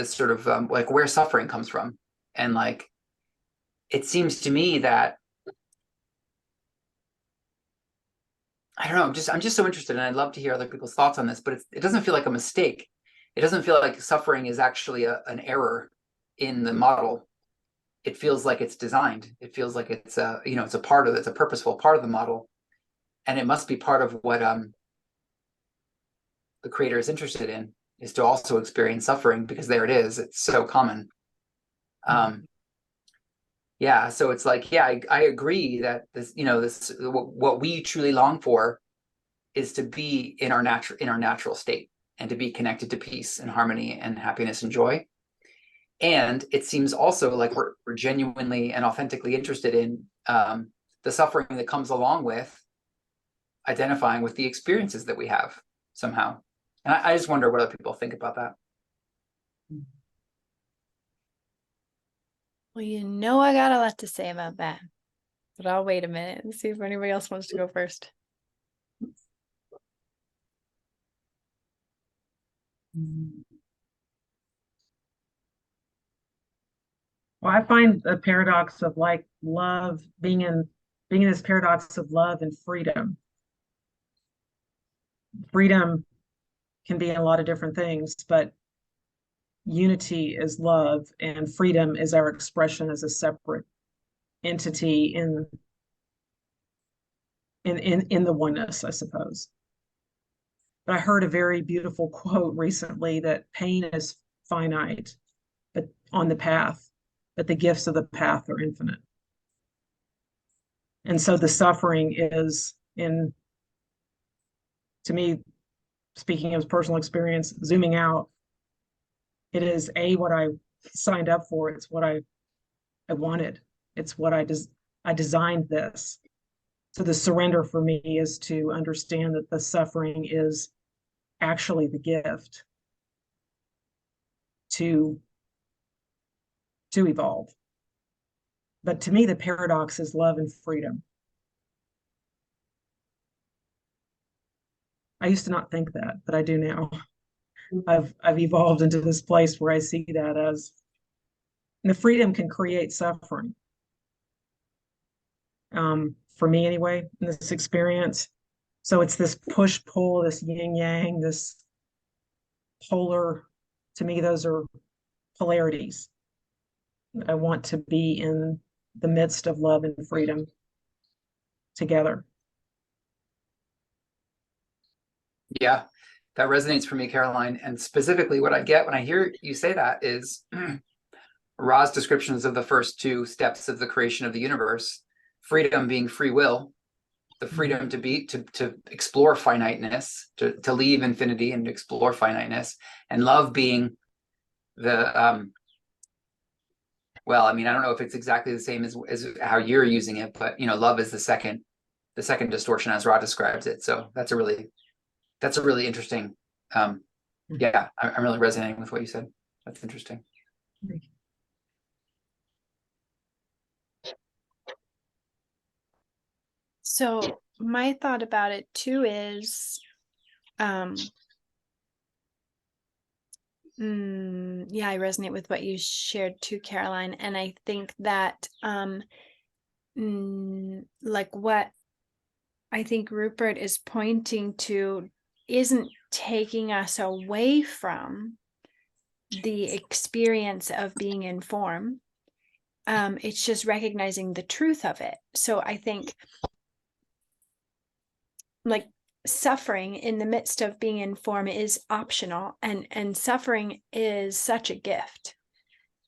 sort of like where suffering comes from. And like it seems to me that I don't know, I'm just so interested, and I'd love to hear other people's thoughts on this, but it doesn't feel like a mistake. It doesn't feel like suffering is actually an error in the model. It feels like it's designed. It feels like it's it's a purposeful part of the model, and it must be part of what the creator is interested in, is to also experience suffering, because there it is. It's so common. Yeah, so it's like, yeah, I agree that this, what we truly long for is to be in our natural state and to be connected to peace and harmony and happiness and joy. And it seems also like we're genuinely and authentically interested in the suffering that comes along with identifying with the experiences that we have somehow. And I just wonder what other people think about that. Well, I got a lot to say about that, but I'll wait a minute and see if anybody else wants to go first. Well, I find the paradox of like love being in this paradox of love and freedom. Freedom can be a lot of different things, but unity is love, and freedom is our expression as a separate entity in the oneness, I suppose. But I heard a very beautiful quote recently that pain is finite, but on the path, but the gifts of the path are infinite. And so the suffering is, to me, speaking of personal experience, zooming out, it is what I signed up for. It's what I wanted. It's what I designed this. So the surrender for me is to understand that the suffering is actually the gift to evolve. But to me, the paradox is love and freedom. I used to not think that, but I do now. I've evolved into this place where I see that as the freedom can create suffering. For me anyway, in this experience. So it's this push-pull, this yin-yang, this polar, to me, those are polarities. I want to be in the midst of love and freedom together. Yeah, that resonates for me, Caroline. And specifically what I get when I hear you say that is Ra's descriptions of the first two steps of the creation of the universe, freedom being free will, the freedom to explore finiteness, to leave infinity and explore finiteness, and love being the well, I mean, I don't know if it's exactly the same as how you're using it, but love is the second distortion as Ra describes it. So that's a really interesting. Yeah, I'm really resonating with what you said. That's interesting. So my thought about it too is, yeah, I resonate with what you shared too, Caroline. And I think that, like what I think Rupert is pointing to isn't taking us away from the experience of being in form. It's just recognizing the truth of it. So I think, like, suffering in the midst of being in form is optional, and suffering is such a gift,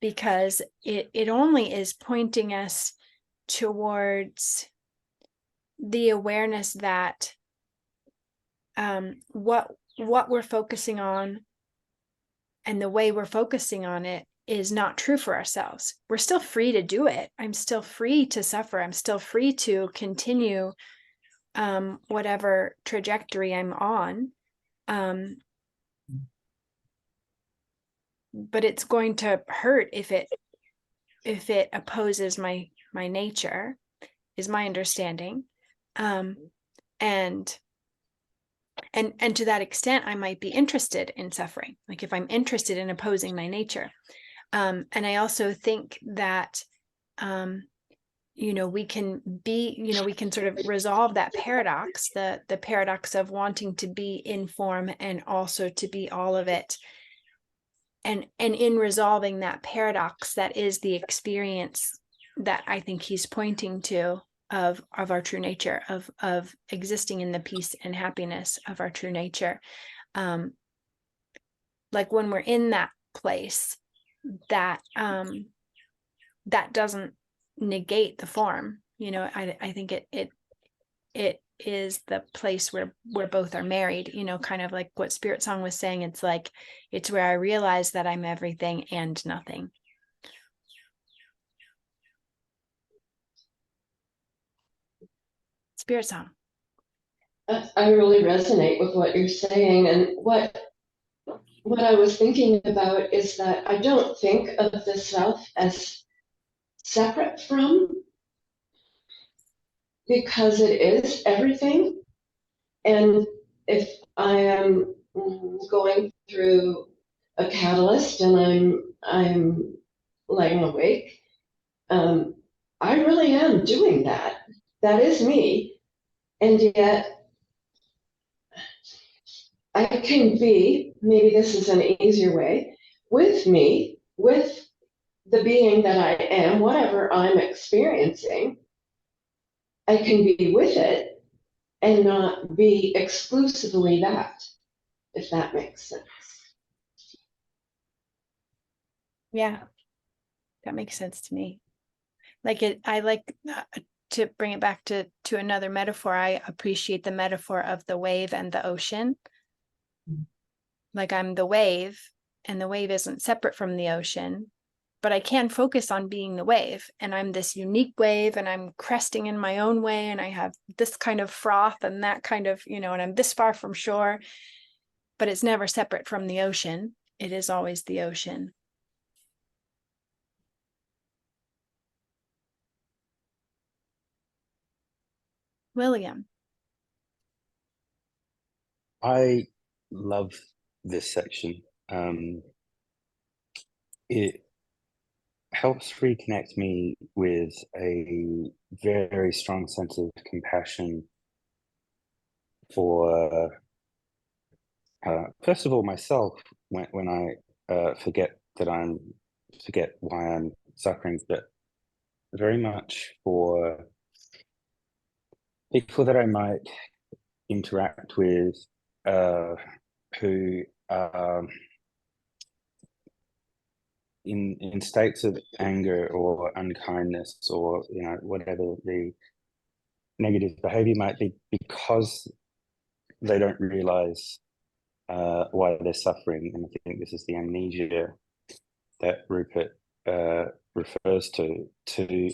because it only is pointing us towards the awareness that what we're focusing on and the way we're focusing on it is not true for ourselves. We're still free to do it. I'm still free to suffer. I'm still free to continue whatever trajectory I'm on. But it's going to hurt if it opposes my nature, is my understanding. And to that extent, I might be interested in suffering, like if I'm interested in opposing my nature. And I also think that, we can sort of resolve that paradox, the paradox of wanting to be in form and also to be all of it. And in resolving that paradox, that is the experience that I think he's pointing to of our true nature, of existing in the peace and happiness of our true nature. Like when we're in that place, that that doesn't negate the form. I think it is the place where both are married, kind of like what Spirit Song was saying. It's like, it's where I realize that I'm everything and nothing. Spirit Song. I really resonate with what you're saying, and what I was thinking about is that I don't think of the self as separate from, because it is everything. And if I am going through a catalyst and I'm laying awake, I really am doing that. That is me. And yet I can be, maybe this is an easier way, with me, with the being that I am, whatever I'm experiencing. I can be with it and not be exclusively that, if that makes sense. Yeah, that makes sense to me. I like to bring it back to another metaphor. I appreciate the metaphor of the wave and the ocean. Like I'm the wave, and the wave isn't separate from the ocean, but I can focus on being the wave, and I'm this unique wave, and I'm cresting in my own way, and I have this kind of froth and that kind of, and I'm this far from shore, but it's never separate from the ocean. It is always the ocean. William. I love this section. It helps reconnect me with a very strong sense of compassion for, first of all, myself, when I forget why I'm suffering, but very much for people that I might interact with, who in states of anger or unkindness, or whatever the negative behavior might be, because they don't realize why they're suffering. And I think this is the amnesia that Rupert refers to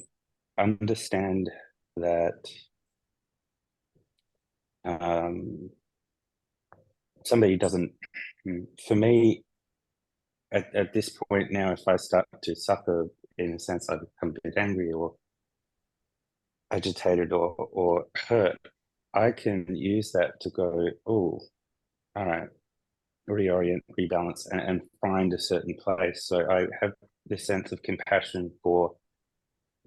understand that somebody doesn't, for me, at this point now, if I start to suffer, in a sense, I become a bit angry, or agitated or hurt, I can use that to go, oh, all right, reorient, rebalance, and find a certain place. So I have this sense of compassion for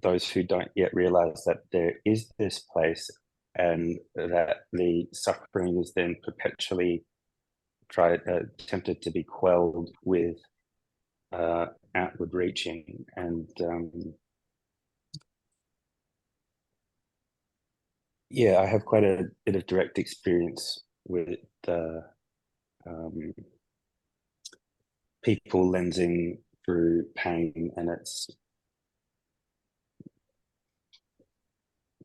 those who don't yet realize that there is this place, and that the suffering is then perpetually attempted to be quelled with outward reaching. And yeah, I have quite a bit of direct experience with people lensing through pain, and it's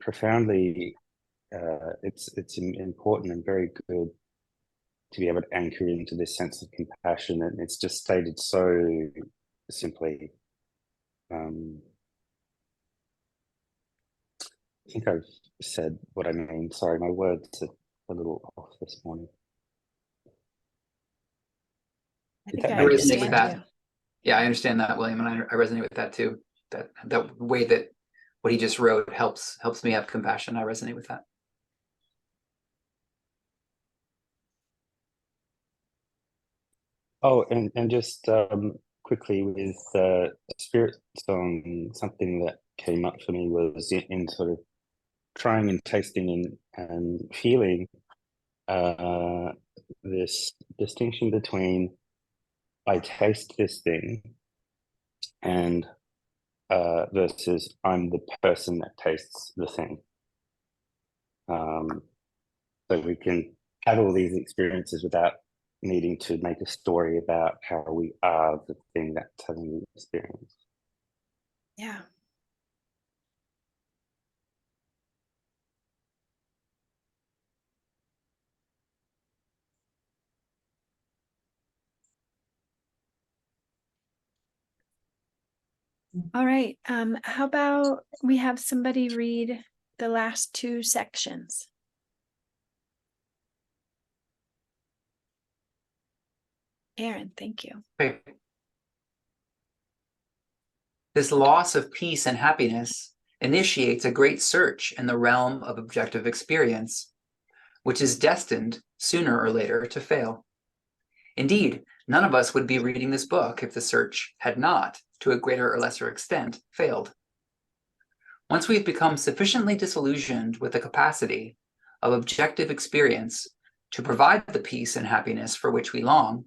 profoundly it's important and very good to be able to anchor into this sense of compassion, and it's just stated so simply. I think I've said what I mean. Sorry, my words are a little off this morning. I Did think that I I make resonate sense? with understand that. you. Yeah, I understand that, William, and I resonate with that too. That way that what he just wrote helps me have compassion. I resonate with that. Oh, and just quickly with spirit song, something that came up for me was in sort of trying and tasting and feeling this distinction between I taste this thing and versus I'm the person that tastes the thing. So we can have all these experiences without needing to make a story about how we are the thing that's having the experience. Yeah. All right. How about we have somebody read the last two sections? Aaron, thank you. Okay. This loss of peace and happiness initiates a great search in the realm of objective experience, which is destined sooner or later to fail. Indeed, none of us would be reading this book if the search had not, to a greater or lesser extent, failed. Once we've become sufficiently disillusioned with the capacity of objective experience to provide the peace and happiness for which we long,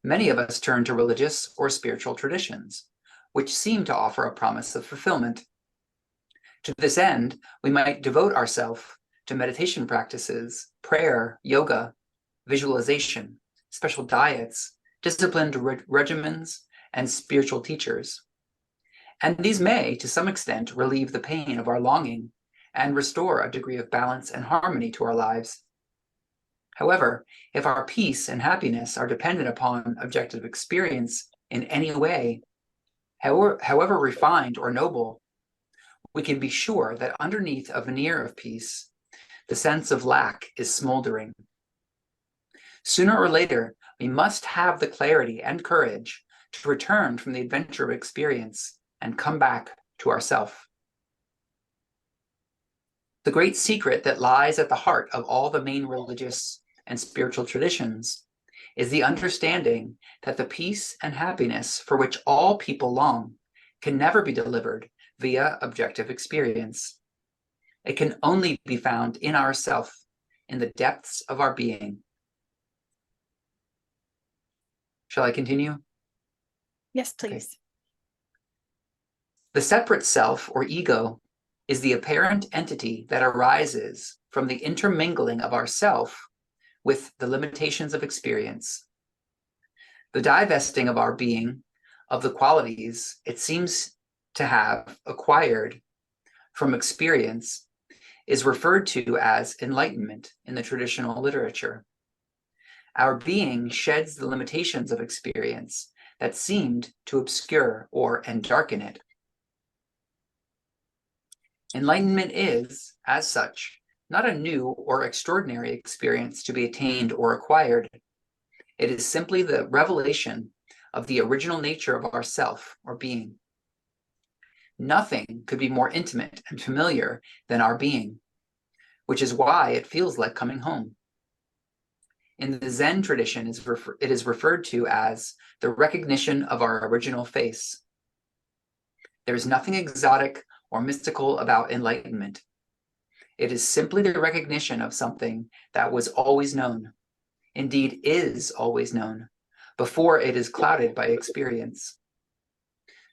many of us turn to religious or spiritual traditions, which seem to offer a promise of fulfillment. To this end, we might devote ourselves to meditation practices, prayer, yoga, visualization, special diets, disciplined regimens, and spiritual teachers. And these may, to some extent, relieve the pain of our longing and restore a degree of balance and harmony to our lives. However, if our peace and happiness are dependent upon objective experience in any way, however refined or noble, we can be sure that underneath a veneer of peace, the sense of lack is smoldering. Sooner or later, we must have the clarity and courage to return from the adventure of experience and come back to ourself. The great secret that lies at the heart of all the main religious and spiritual traditions is the understanding that the peace and happiness for which all people long can never be delivered via objective experience. It can only be found in ourself, in the depths of our being. Shall I continue? Yes, please. Okay. The separate self or ego is the apparent entity that arises from the intermingling of ourself with the limitations of experience. The divesting of our being of the qualities it seems to have acquired from experience is referred to as enlightenment in the traditional literature. Our being sheds the limitations of experience that seemed to obscure or darken it. Enlightenment is, as such, not a new or extraordinary experience to be attained or acquired. It is simply the revelation of the original nature of ourself or being. Nothing could be more intimate and familiar than our being, which is why it feels like coming home. In the Zen tradition, it is referred to as the recognition of our original face. There is nothing exotic or mystical about enlightenment. It is simply the recognition of something that was always known, indeed is always known, before it is clouded by experience.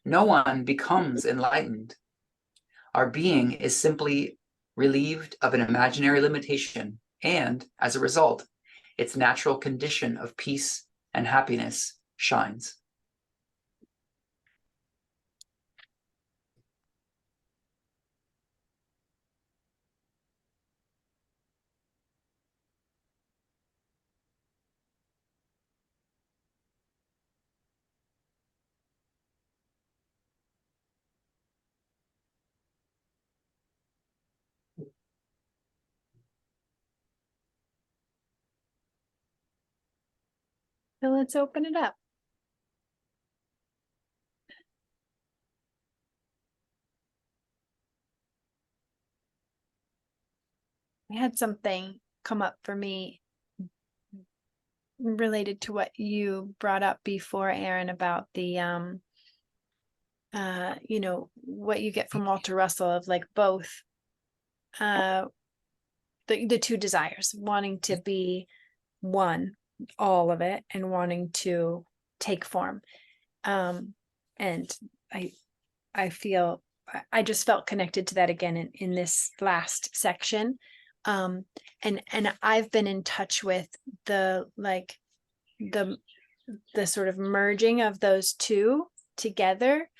No one becomes enlightened. Our being is simply relieved of an imaginary limitation, and as a result, its natural condition of peace and happiness shines. So let's open it up. I had something come up for me related to what you brought up before, Aaron, about the what you get from Walter Russell of like both the two desires, wanting to be one, all of it, and wanting to take form. And I feel I just felt connected to that again in this last section. And I've been in touch with the sort of merging of those two together.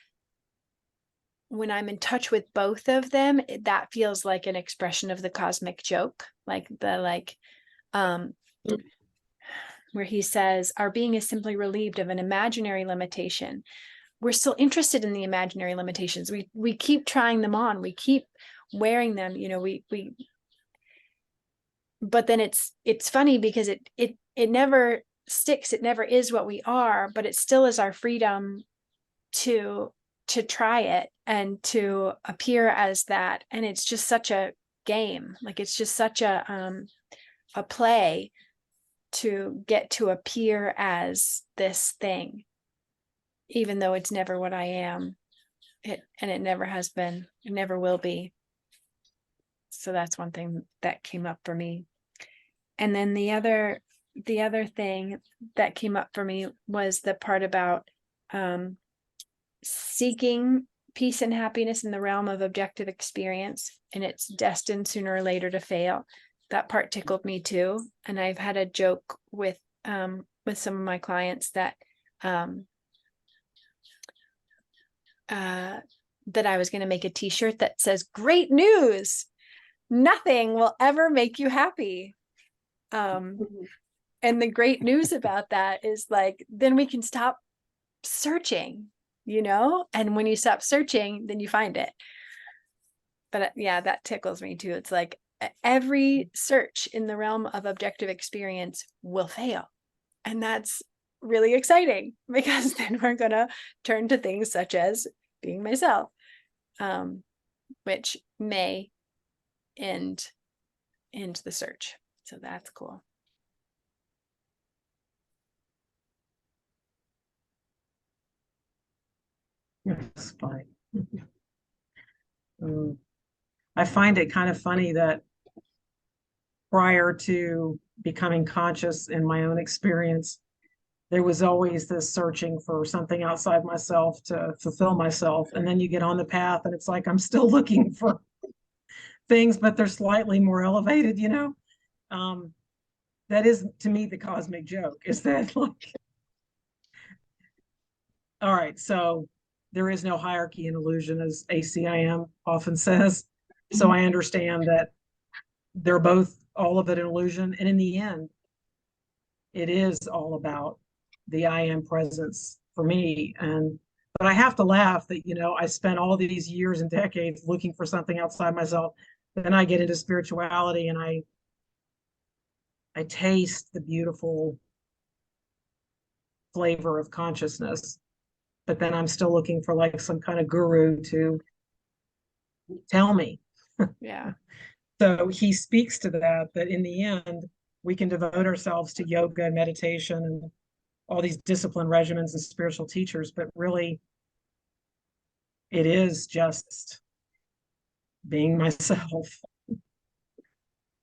When I'm in touch with both of them, that feels like an expression of the cosmic joke, like where he says, our being is simply relieved of an imaginary limitation. We're still interested in the imaginary limitations. We keep trying them on. We keep wearing them. But then it's funny because it never sticks. It never is what we are, but it still is our freedom to try it and to appear as that. And it's just such a game. Like it's just such a play to get to appear as this thing, even though it's never what I am. It never has been, it never will be. So that's one thing that came up for me. And then the other thing that came up for me was the part about seeking peace and happiness in the realm of objective experience, and it's destined sooner or later to fail. That part tickled me too. And I've had a joke with some of my clients that that I was going to make a t-shirt that says, great news, nothing will ever make you happy. And the great news about that is like, then we can stop searching, and when you stop searching, then you find it. But yeah, that tickles me too. It's like every search in the realm of objective experience will fail. And that's really exciting because then we're going to turn to things such as being myself, which may end the search. So that's cool. It's funny. I find it kind of funny that prior to becoming conscious in my own experience, there was always this searching for something outside myself to fulfill myself. And then you get on the path and it's like, I'm still looking for things, but they're slightly more elevated, that is to me the cosmic joke, is that like, all right, so there is no hierarchy in illusion, as ACIM often says. So I understand that they're both all of it an illusion. And in the end, it is all about the I am presence for me. But I have to laugh that, I spent all these years and decades looking for something outside myself. Then I get into spirituality and I taste the beautiful flavor of consciousness. But then I'm still looking for like some kind of guru to tell me. Yeah. So he speaks to that in the end, we can devote ourselves to yoga and meditation and all these discipline regimens and spiritual teachers, but really it is just being myself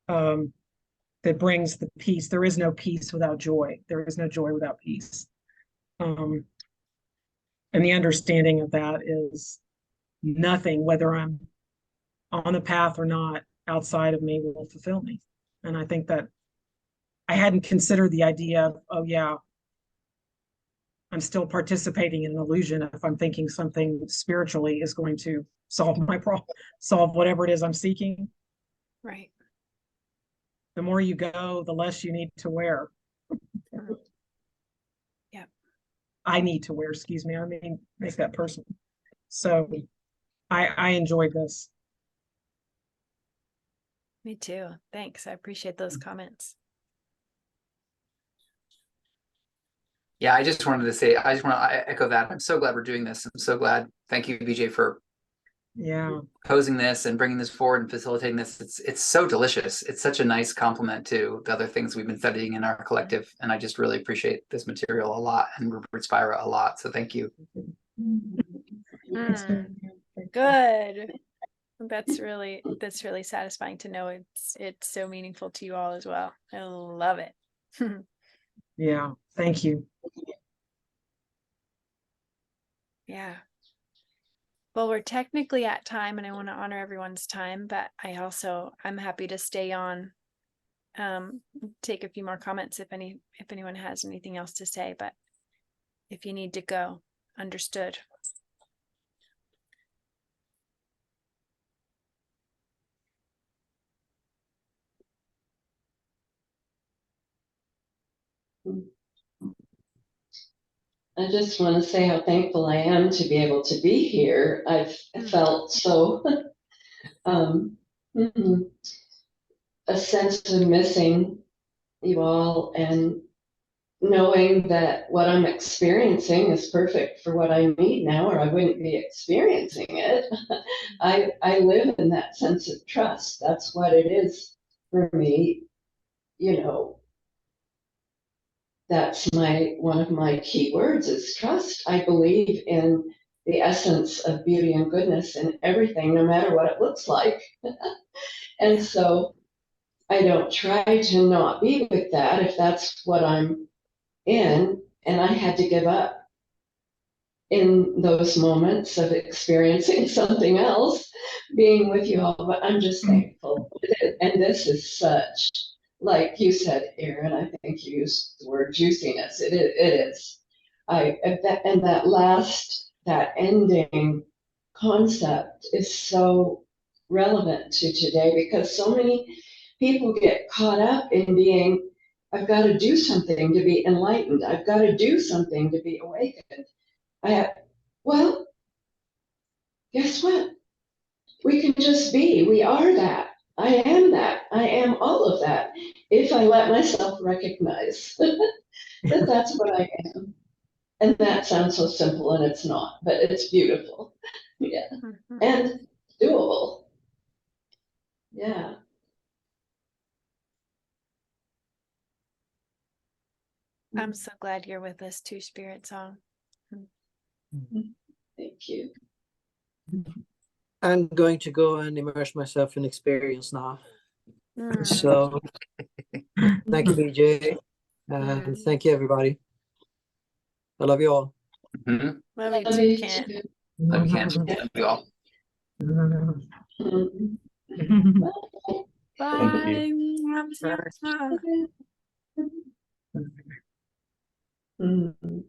that brings the peace. There is no peace without joy. There is no joy without peace. And the understanding of that is nothing, whether I'm on the path or not, outside of me will fulfill me. And I think that I hadn't considered the idea of, oh yeah, I'm still participating in an illusion if I'm thinking something spiritually is going to solve my problem, solve whatever it is I'm seeking. Right. The more you go, the less you need to wear. Yeah. I need to wear, excuse me. I mean, make that personal. So I enjoyed this. Me too. Thanks. I appreciate those comments. Yeah, I just wanted to say, I just want to echo that. I'm so glad we're doing this. I'm so glad. Thank you, BJ, for posing this and bringing this forward and facilitating this. It's so delicious. It's such a nice compliment to the other things we've been studying in our collective. And I just really appreciate this material a lot and Rupert Spira a lot. So thank you. Good. That's really satisfying to know it's so meaningful to you all as well. I love it. Yeah, thank you. Yeah. Well, we're technically at time and I want to honor everyone's time, but I'm happy to stay on, take a few more comments if anyone has anything else to say, but if you need to go, understood. I just want to say how thankful I am to be able to be here. I've felt so a sense of missing you all and knowing that what I'm experiencing is perfect for what I need now, or I wouldn't be experiencing it. I live in that sense of trust. That's what it is for me. You know, that's one of my key words is trust. I believe in the essence of beauty and goodness in everything, no matter what it looks like. And so I don't try to not be with that if that's what I'm in. And I had to give up in those moments of experiencing something else, being with you all. But I'm just thankful. And this is such, like you said, Erin, I think you used the word juiciness. It is. That ending concept is so relevant to today because so many people get caught up in being, I've got to do something to be enlightened. I've got to do something to be awakened. Well, guess what? We can just be. We are that. I am that. I am all of that. If I let myself recognize that that's what I am. And that sounds so simple and it's not, but it's beautiful. Yeah. And doable. Yeah. I'm so glad you're with us too, Spirit Song. Thank you. I'm going to go and immerse myself in experience now. So thank you, BJ. And thank you, everybody. I love you all. Love you too, Kent. Love you, Kent. Love you all. Bye. Thank you.